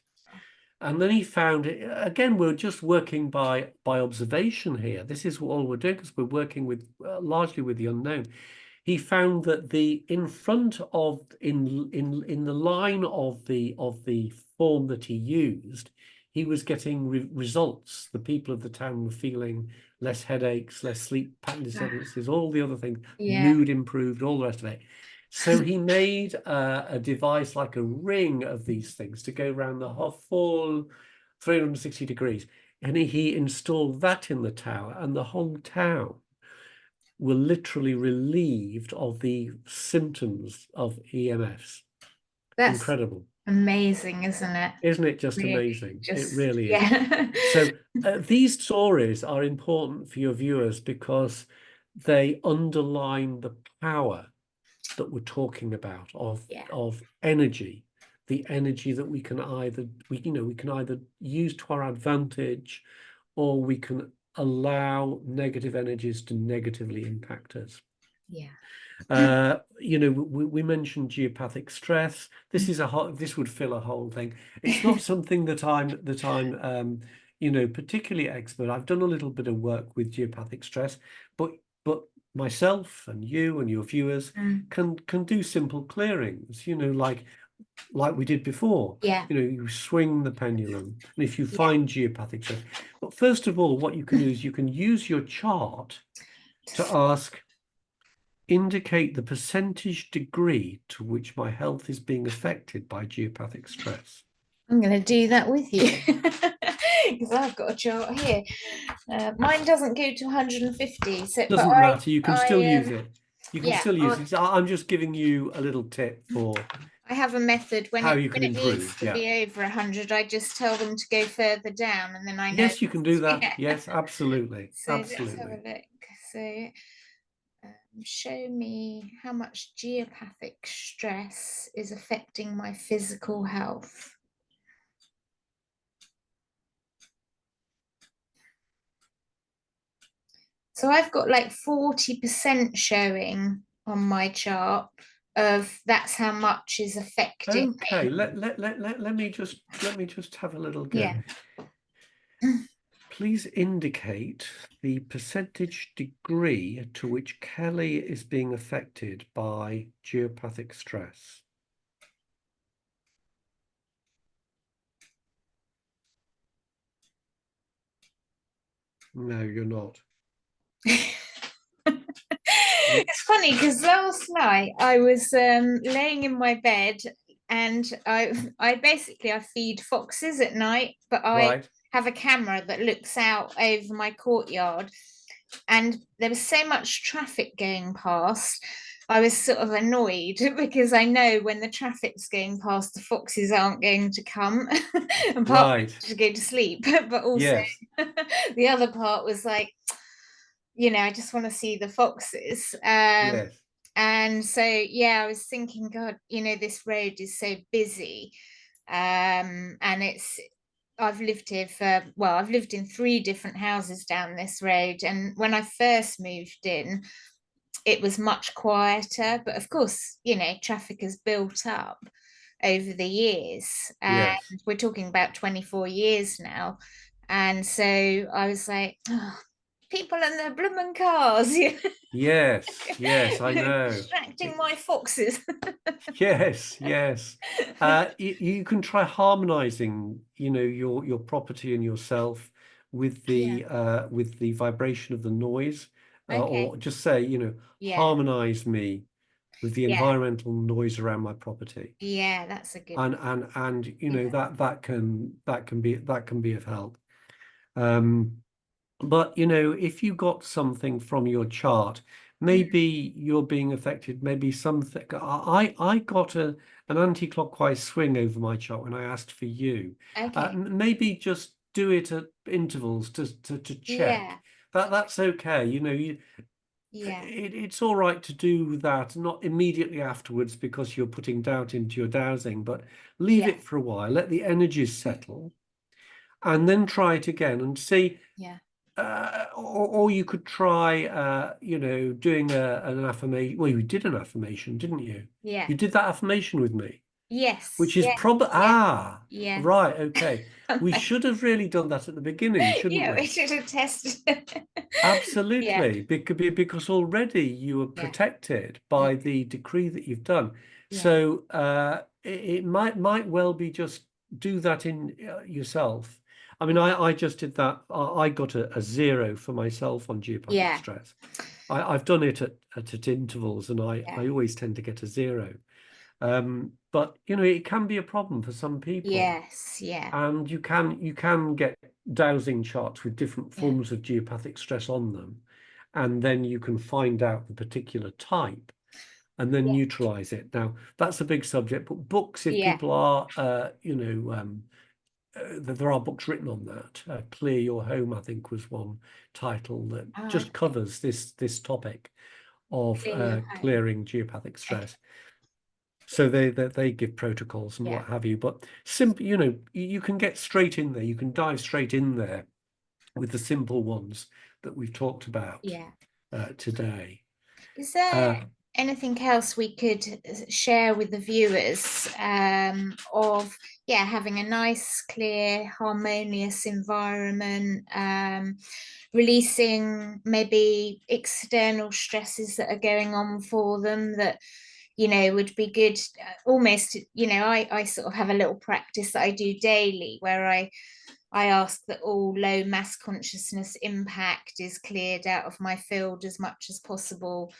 And then he found it again. We're just working by observation here. This is all we're doing because we're working with largely with the unknown. He found that in the line of the form that he used, he was getting results. The people of the town were feeling less headaches, less sleep pattern disturbances, all the other things, mood improved, all the rest of it. So he made a device like a ring of these things to go around the full 360 degrees. And he installed that in the tower, and the whole town were literally relieved of the symptoms of EMFs. That's incredible. Amazing, isn't it? Isn't it just Really, amazing? just, It really is. yeah. So these stories are important for your viewers because they underline the power that we're talking about of energy, the energy that we can either use to our advantage, or we can allow negative energies to negatively impact us. Yeah. We mentioned geopathic stress. This would fill a whole thing. It's not something that I'm particularly expert. I've done a little bit of work with geopathic stress, but myself and you and your viewers can do simple clearings, like we did before. Yeah. You swing the pendulum, and if you find geopathic stress. But first of all, what you can do is you can use your chart to ask, indicate the percentage degree to which my health is being affected by geopathic stress. I'm going to do that with you because I've got a chart here. Mine doesn't go to 150. So doesn't matter. You can still use it. You can still use it. I'm just giving you a little tip for. I have a method when it needs to be over 100. I just tell them to go further down, and then I know. Yes, you can do that. Yeah. Yes, absolutely. So absolutely. Let's have a look. So show me how much geopathic stress is affecting my physical health. So I've got like 40% showing on my chart of that's how much is affecting. Okay, let me just have a little go. Yeah. Please indicate the percentage degree to which Kelly is being affected by geopathic stress. No, you're not. It's funny because last night I was laying in my bed, and I feed foxes at night, but I have a camera that looks out over my courtyard, and there was so much traffic going past. I was sort of annoyed because I know when the traffic's going past, the foxes aren't going to come, and part to go to sleep, but also the other part was like, I just want to see the foxes. And so, I was thinking, God, this road is so busy. And I've lived here I've lived in 3 different houses down this road. And when I first moved in, it was much quieter. But of course, you know, traffic has built up over the years, and Yes. we're talking about 24 years now. And so I was like, oh, people in their blooming cars, you Yes. Yes, I know, know. distracting my foxes. Yes, yes. You can try harmonizing, your property and yourself Yeah. with the vibration of the noise, Okay. or just say, Yeah. harmonize me with the Yeah. environmental noise around my property. Yeah. That's a good And one. that can be of help. Um, but if you got something from your chart, Yeah. maybe you're being affected. Maybe something. I got an anti-clockwise swing over my chart when I asked for you. Okay. Maybe just do it at intervals to Yeah. check. That's okay. Yeah. It's all right to do that, not immediately afterwards because you're putting doubt into your dowsing, but leave Yeah. it for a while, let the energies settle, and then try it again and see. Yeah. Or you could try, doing an affirmation. Well, you did an affirmation, didn't you? Yeah. You did that affirmation with me, Yes. which is Yeah. probably, Yeah. Yeah. right, okay. We should have really done that at the beginning, shouldn't Yeah, we we? should have tested. Yeah. Absolutely, because already you were Yeah. protected Yeah. by the decree that you've done. Yeah. So it might well be just do that in yourself. I mean, I just did that. I got a 0 for myself on geopathic Yeah. stress. I've done it at intervals, and Yeah. I always tend to get a 0. But it can be a problem for some people. Yes. Yeah. And you can get dowsing charts with different Yeah. forms of geopathic stress on them, and then you can find out the particular type and then Yeah. neutralize it. Now, that's a big subject, but books, if Yeah. people are, there are books written on that. Clear Your Home, I think, was one title that Oh, just okay. covers this topic of Clear your home. clearing geopathic Okay. stress. So they give protocols and Yeah. what have you, but simple, you can get straight in there. You can dive straight in there with the simple ones that we've talked about Yeah. today. Is there Uh, anything else we could share with the viewers of, yeah, having a nice, clear, harmonious environment, releasing maybe external stresses that are going on for them that, you know, would be good, almost, you know, I sort of have a little practice that I do daily where I ask that all low mass consciousness impact is cleared out of my field as much as possible,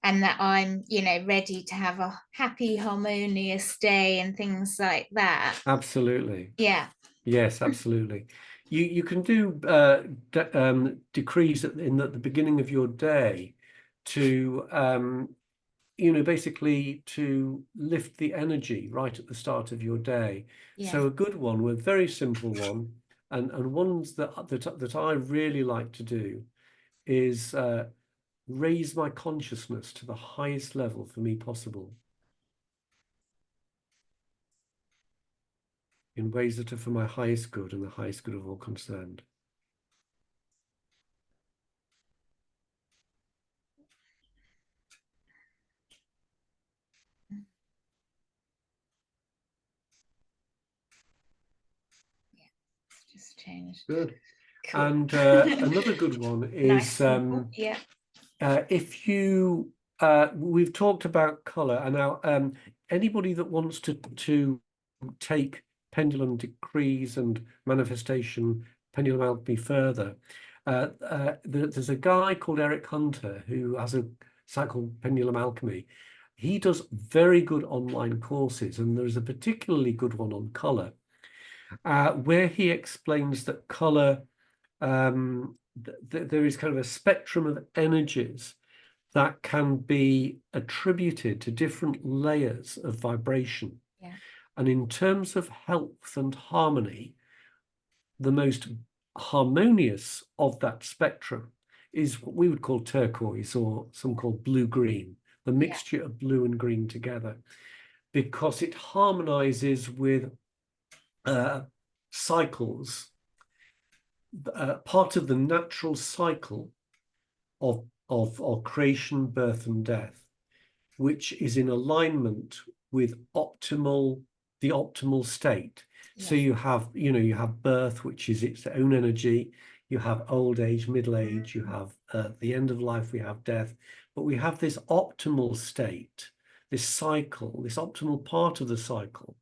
and that I'm, you know, ready to have a happy, harmonious day and things like that. Absolutely. Yeah. Yes, absolutely. You can do decrees at the beginning of your day to basically to lift the energy right at the start of your day. Yeah. So a good one, a very simple one, and ones that I really like to do is raise my consciousness to the highest level for me possible in ways that are for my highest good and the highest good of all concerned. Yeah. Just changed. Good. Cool. And another good one Nice, is simple. Yeah. if you we've talked about color, and now anybody that wants to take pendulum decrees and manifestation pendulum alchemy further, there's a guy called Eric Hunter who has a site called Pendulum Alchemy. He does very good online courses, and there's a particularly good one on color, where he explains that color, there is kind of a spectrum of energies that can be attributed to different layers of vibration. Yeah. And in terms of health and harmony, the most harmonious of that spectrum is what we would call turquoise, or some call blue-green, the Yeah. mixture of blue and green together, because it harmonizes with cycles, part of the natural cycle of of creation, birth, and death, which is in alignment with the optimal state. Yes. So you have, you have birth, which is its own energy. You have old age, middle age. You have the end of life. We have death, but we have this optimal state, this cycle, this optimal part of the cycle,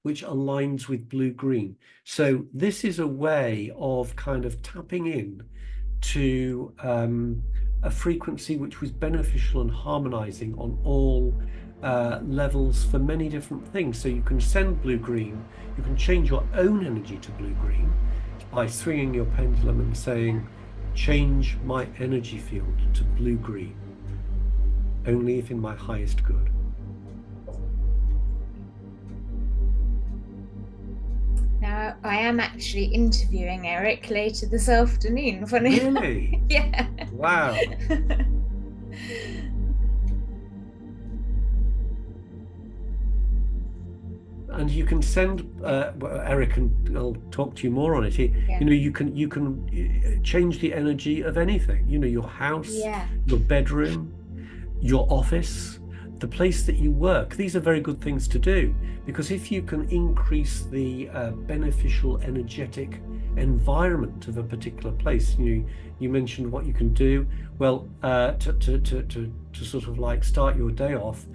which aligns with blue-green. So this is a way of kind of tapping in to a frequency which was beneficial and harmonizing on all levels for many different things. So you can send blue-green, you can change your own energy to blue-green by swinging your pendulum and saying, change my energy field to blue-green, only if in my highest good. Now, I am actually interviewing Eric later this afternoon. Funny. Really? Yeah. Wow. And you can send well, Eric, and I'll talk to you more on it. Yeah. You can change the energy of anything. Your house, Yeah. your bedroom, your office, the place that you work. These are very good things to do, because if you can increase the beneficial energetic environment of a particular place, you mentioned what you can do. Well, to sort of like start your day off,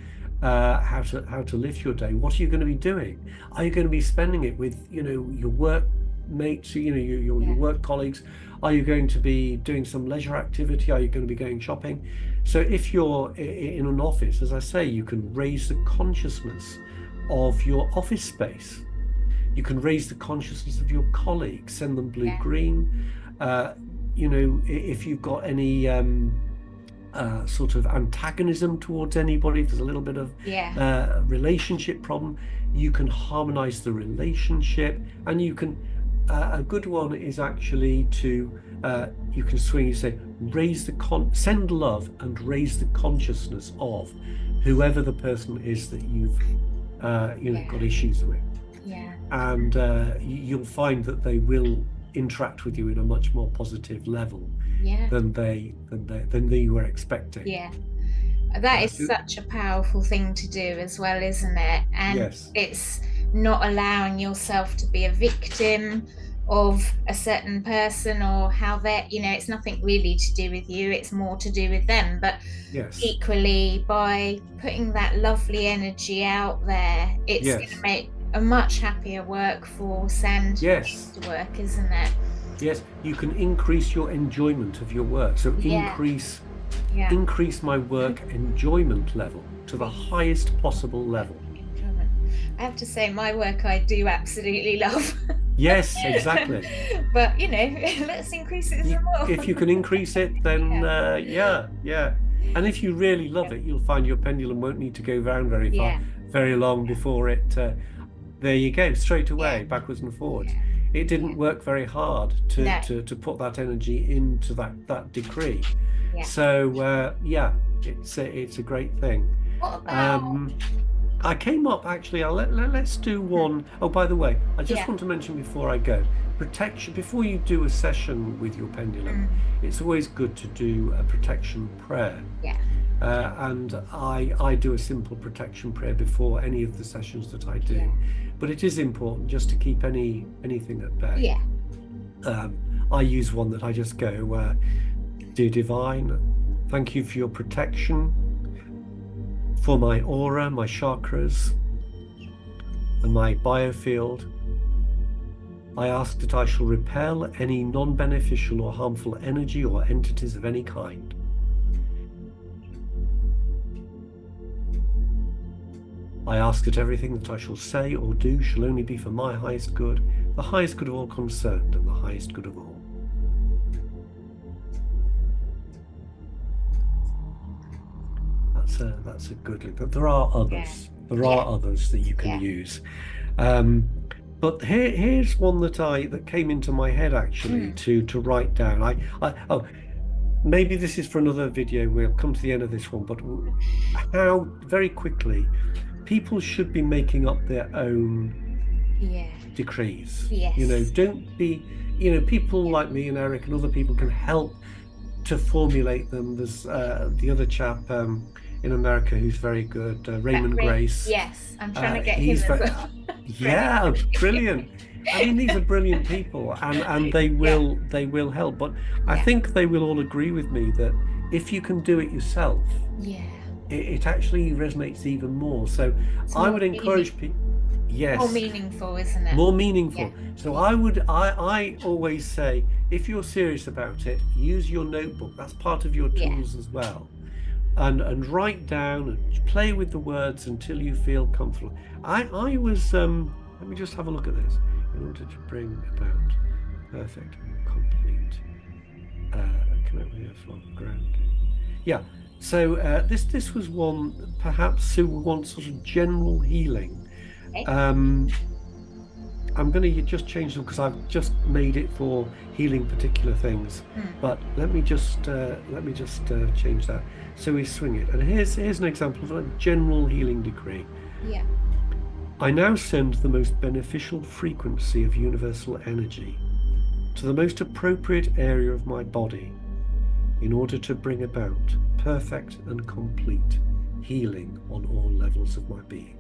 how to live your day. What are you going to be doing? Are you going to be spending it with your work mates, your work colleagues? Are you going to be doing some leisure activity? Are you going to be going shopping? So if you're in an office, as I say, you can raise the consciousness of your office space. You can raise the consciousness of your colleagues, send them blue-green. If you've got any sort of antagonism towards anybody, if there's a little bit of relationship problem, you can harmonize the relationship. And you can a good one is actually to you can swing, you say, send love and raise the consciousness of whoever the person is that you've got issues with. And you'll find that they will interact with you in a much more positive level than you were expecting. That is such a powerful thing to do as well, isn't it? And it's not allowing yourself to be a victim of a certain person, or how they're, it's nothing really to do with you, it's more to do with them. But equally, by putting that lovely energy out there, it's going to make a much happier workforce and to work, isn't it? Yes, you can increase your enjoyment of your work. So increase my work enjoyment level to the highest possible level. I have to say, my work I do absolutely love. Yes, exactly. But let's increase it some more. If you can increase it, then and if you really love it, you'll find your pendulum won't need to go round very far, very long before it there you go, straight away, backwards and forwards. It didn't work very hard to put that energy into that decree. So it's a great thing. What about I came up, actually, let's do one. Oh, by the way, I just want to mention before I go, protection. Before you do a session with your pendulum, it's always good to do a protection prayer. And I do a simple protection prayer before any of the sessions that I do. But it is important just to keep anything at bay. I use one that I just go, Dear Divine, thank you for your protection, for my aura, my chakras, and my biofield. I ask that I shall repel any non-beneficial or harmful energy or entities of any kind. I ask that everything that I shall say or do shall only be for my highest good, the highest good of all concerned, and the highest good of all. That's a good look. But there are others. There are others that you can use. But here's one that came into my head actually to write down. Maybe this is for another video. We'll come to the end of this one. But how very quickly people should be making up their own decrees. Don't be, people like me and Eric and other people can help to formulate them. There's the other chap in America who's very good, Raymond Grace. Yes, I'm trying to get him He's as very, well. yeah, brilliant. I mean, these are brilliant people, and they Yeah, will help. But I yeah, think they will all agree with me that if you can do it yourself, yeah. it actually resonates even more. So It's I more would encourage people, more yes, meaningful, isn't it? more Yeah, meaningful. So I always say, if you're serious about it, use your notebook. That's part of your yeah. tools as well. And write down and play with the words until you feel comfortable. I was let me just have a look at this in order to bring about perfect, complete connect with your flow grounding. Yeah. So this was one perhaps who wants sort of general healing. Okay. Um, I'm going to just change them because I've just made it for healing particular things. But let me just change that. So we swing it. And here's an example of a general healing decree. Yeah. I now send the most beneficial frequency of universal energy to the most appropriate area of my body in order to bring about perfect and complete healing on all levels of my being.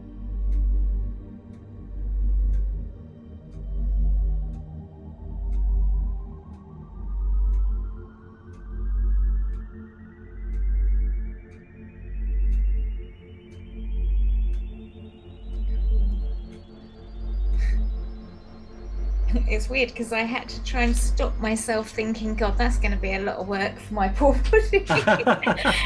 It's weird because I had to try and stop myself thinking, God, that's going to be a lot of work for my poor body.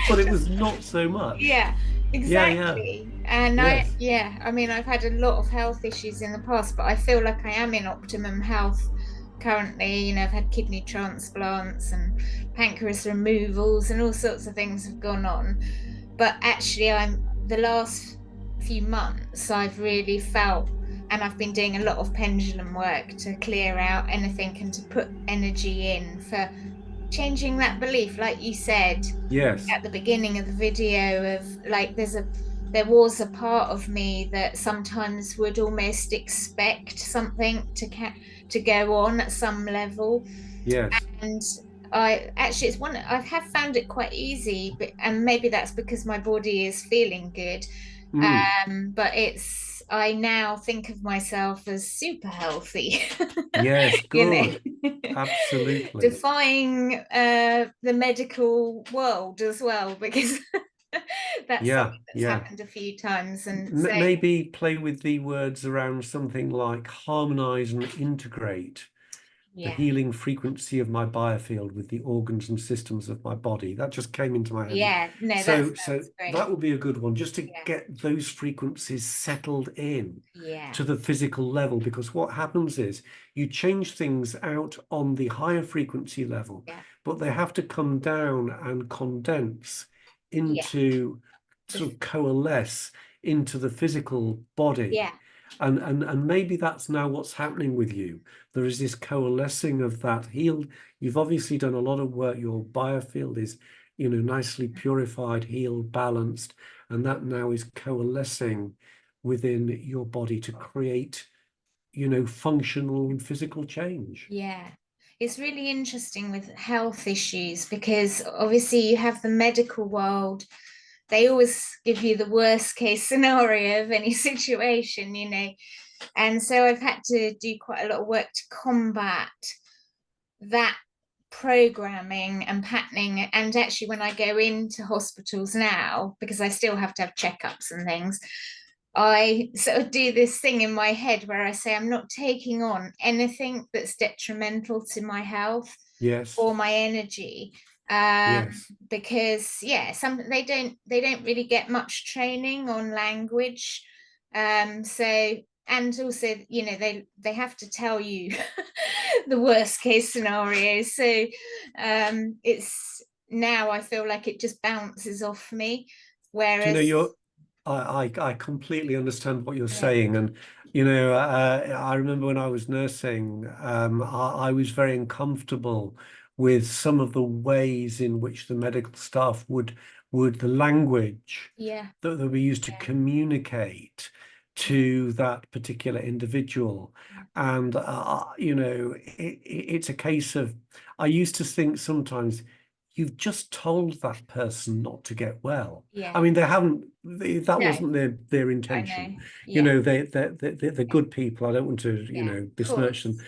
But it was not so much. Yeah, Yeah. exactly. And Yes. I mean, I've had a lot of health issues in the past, but I feel like I am in optimum health currently. You know, I've had kidney transplants and pancreas removals and all sorts of things have gone on. But actually, the last few months, I've really felt, and I've been doing a lot of pendulum work to clear out anything and to put energy in for changing that belief, like you said Yes. at the beginning of the video, of like there was a part of me that sometimes would almost expect something to go on at some level. Yes. And I actually, it's one I have found it quite easy, and maybe that's because my body is feeling good. Mm. But I now think of myself as super healthy. Yes. you know, Good. Absolutely. defying the medical world as well, because that's Yeah. something that's Yeah. happened a few times. And so, Maybe play with the words around something like harmonize and integrate the yeah, healing frequency of my biofield with the organs and systems of my body. That just came into my head. yeah, no, So that's great. that would be a good one, just to Yeah, get those frequencies settled in yeah, to the physical level. Because what happens is you change things out on the higher frequency level, yeah, but they have to come down and condense yeah, into the, sort of coalesce into the physical body. yeah, And maybe that's now what's happening with you. There is this coalescing of that healed. You've obviously done a lot of work. Your biofield is, nicely purified, healed, balanced, and that now is coalescing within your body to create, functional and physical change. yeah. It's really interesting with health issues because obviously you have the medical world. They always give you the worst case scenario of any situation, And so I've had to do quite a lot of work to combat that programming and patterning. And actually, when I go into hospitals now, because I still have to have checkups and things, I sort of do this thing in my head where I say, I'm not taking on anything that's detrimental to my health Yes, or my energy. Um, yes, because some they don't really get much training on language. So, and also, they have to tell you the worst case scenario. So it's now I feel like it just bounces off me. Do you know, Whereas, you're, I completely understand what you're yeah, saying. And, I remember when I was nursing, I was very uncomfortable with some of the ways in which the medical staff the language yeah, that we used to yeah, communicate yeah, to that particular individual. And, it's a case of, I used to think sometimes, you've just told that person not to get well. Yeah. I mean, that No, wasn't their I intention. know. You Yeah. know, they're good people. I don't want to, you Yeah. know, Of besmirch them. course.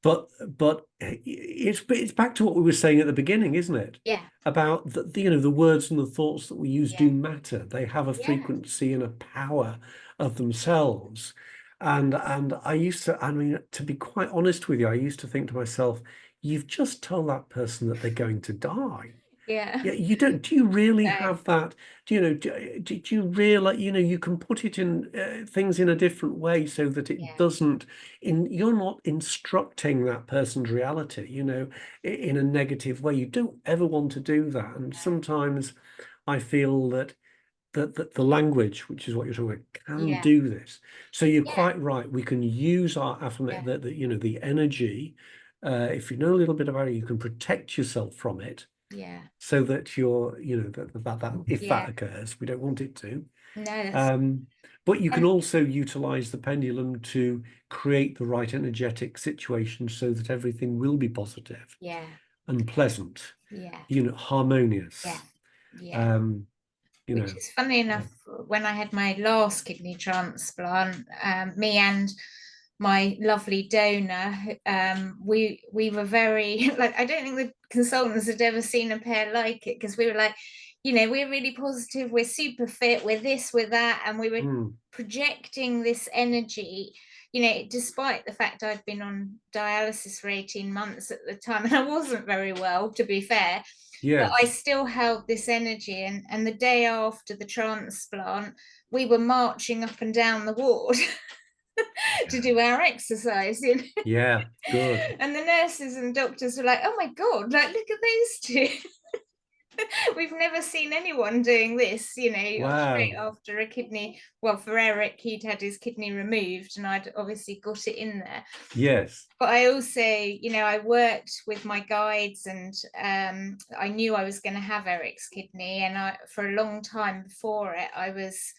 But it's back to what we were saying at the beginning, isn't it? Yeah. About you know, the words and the thoughts that we use Yeah. do matter. They have a Yeah. frequency and a power of themselves. And I used to, I mean, to be quite honest with you, I used to think to myself, you've just told that person that they're going to die. Yeah. Yeah, you don't. Do you really No. have that? Do you know? Do you realize? You know, you can put it in things in a different way so that it Yeah. doesn't. You're not instructing that person's reality. You know, in a negative way. You don't ever want to do that. And sometimes I feel that the language, which is what you're talking about, can Yeah. do this. So you're Yeah. quite right. We can use our Yeah. you know, the energy. If you know a little bit about it, you can protect yourself from it Yeah. so that you're, you know, that if Yeah. that occurs, we don't want it to. No, that's But you can and also utilize the pendulum to create the right energetic situation so that everything will be positive yeah. and pleasant, Yeah. you know, Yeah. harmonious. Yeah. Um, you Which know, is funny yeah. enough, when I had my last kidney transplant, me and my lovely donor, we were very like, I don't think the consultants had ever seen a pair like it, because we were like, you know, we're really positive, we're super fit, we're this, we're that, and we were projecting this energy, you know, despite the fact I'd been on dialysis for 18 months at the time, and I wasn't very well, to be fair. But I Yes. still held this energy, and the day after the transplant, we were marching up and down the ward to do our exercise, you know? Yeah, good. And the nurses and doctors were like, "Oh my God, like look at those two." We've never seen anyone doing this, you know, straight Wow. after a kidney. Well, for Eric, he'd had his kidney removed, and I'd obviously got it in there. Yes. But I also, you know, I worked with my guides, and I knew I was going to have Eric's kidney, and for a long time before it, I was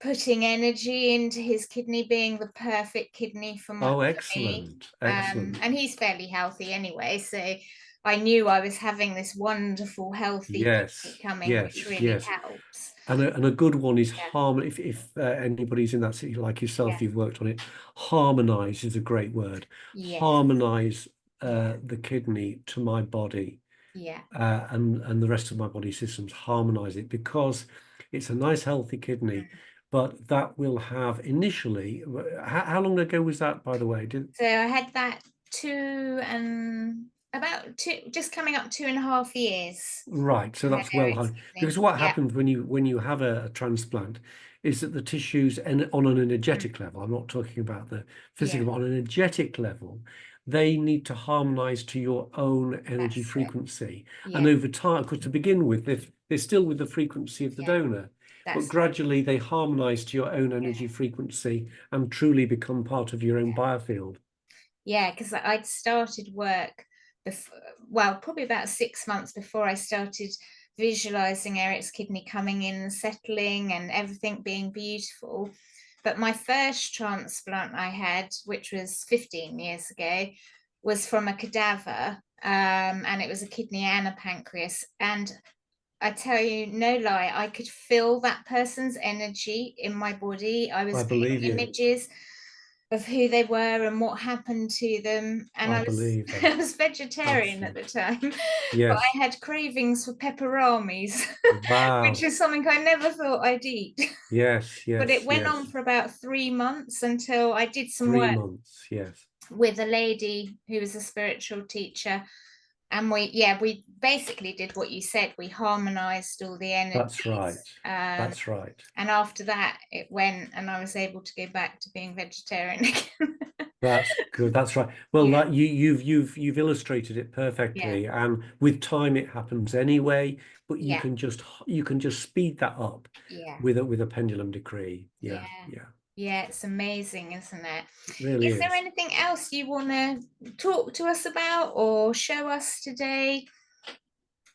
putting energy into his kidney being the perfect kidney for Oh, me. excellent. Excellent. And he's fairly healthy anyway, so I knew I was having this wonderful, healthy kidney Yes. coming, which Yes. really Yes. helps. And a good one is Yeah, harmony. If anybody's in that city like yourself, yeah, you've worked on it. Harmonize is a great word. yeah, Harmonize yeah, the kidney to my body yeah. and the rest of my body systems. Harmonize it because it's a nice, healthy kidney. But that will have initially. How long ago was that, by the way? So I had that about two, just coming up 2.5 years. Right, so I had that's well Eric's high. kidney. Because what Yeah. happens when you have a transplant is that the tissues and on an energetic level, I'm not talking about the physical, Yeah, but on an energetic level, they need to harmonize to your own energy that's it. frequency. Yeah, And over time, because to begin with, they're still with the frequency of the yeah, donor, but that's gradually they harmonize to your own yeah, energy frequency and truly become part of your own yeah. biofield. Yeah, because I'd started work before, well, probably about 6 months before I started visualizing Eric's kidney coming in and settling and everything being beautiful. But my first transplant I had, which was 15 years ago, was from a cadaver, and it was a kidney and a pancreas. And I tell you, no lie, I could feel that person's energy in my body. I I was believe getting you. images of who they were and what happened to them. And I I was believe I that. was vegetarian at Absolutely. the time, but Yes. I had cravings for pepperamis, which Wow. is something I never thought I'd eat. Yes, But it yes, went on yes. for about 3 months until I did some 3 work months, yes. with a lady who was a spiritual teacher, and we basically did what you said. We harmonized all the That's energies, right. That's right. and after that it went, and I was able to go back to being vegetarian again. That's good. That's right. Well, Yeah, that you've illustrated it yeah, perfectly, and with time it happens anyway. But yeah, you can just speed that up yeah, with a pendulum decree. yeah, Yeah, yeah, yeah. It's amazing, isn't it? it really Is there is. anything else you want to talk to us about or show us today?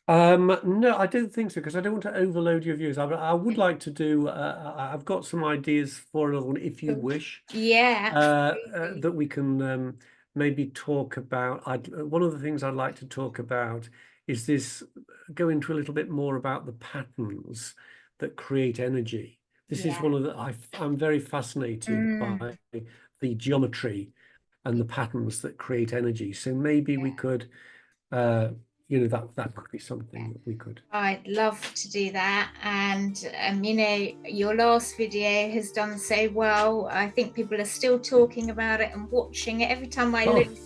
No, I don't think so because I don't want to overload your views. I would like to do. I've got some ideas for another one if you wish. Yeah, absolutely. That we can maybe talk about. One of the things I'd like to talk about is this go into a little bit more about the patterns that create energy. This is one of the, I'm very fascinated by the geometry and the patterns that create energy. So maybe we could, you know, that could be something that we could. I'd love to do that. And, you know, your last video has done so well. I think people are still talking about it and watching it. Every time I look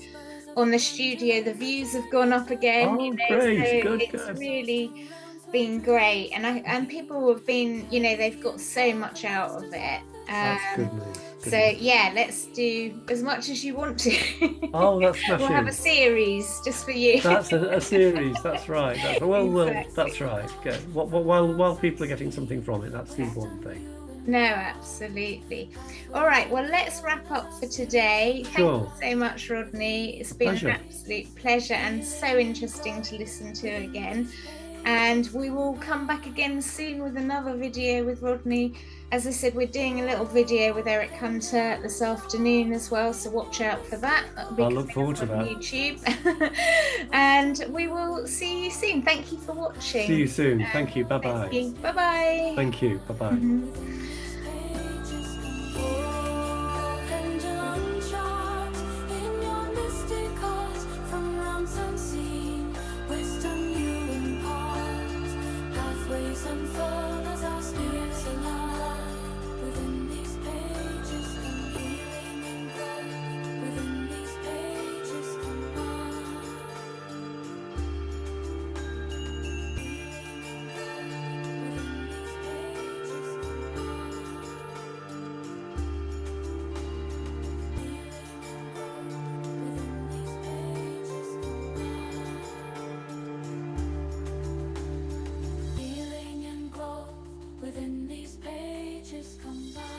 on the studio, the views have gone up again. Oh, you know, great. so Good, it's good. really been great. And people have been, you know, they've got so much out of it. That's good news. So yeah, let's do as much as you want to. Oh, that's smashing. We'll have a series just for you. That's a series. That's right. That's, well, Exactly. that's right. Good. While people are getting something from it, that's the important thing. No, absolutely. All right, well, let's wrap up for today. Sure. Thank you so much, Rodney. It's been Pleasure. an absolute pleasure and so interesting to listen to again. And we will come back again soon with another video with Rodney. As I said, we're doing a little video with Eric Hunter this afternoon as well, so watch out for that. That'll be I'll look forward to on that. YouTube. And we will see you soon. Thank you for watching. See you soon. Thank you. Bye-bye. Thank you. Bye-bye. Thank you. Bye-bye. Within these pages combined.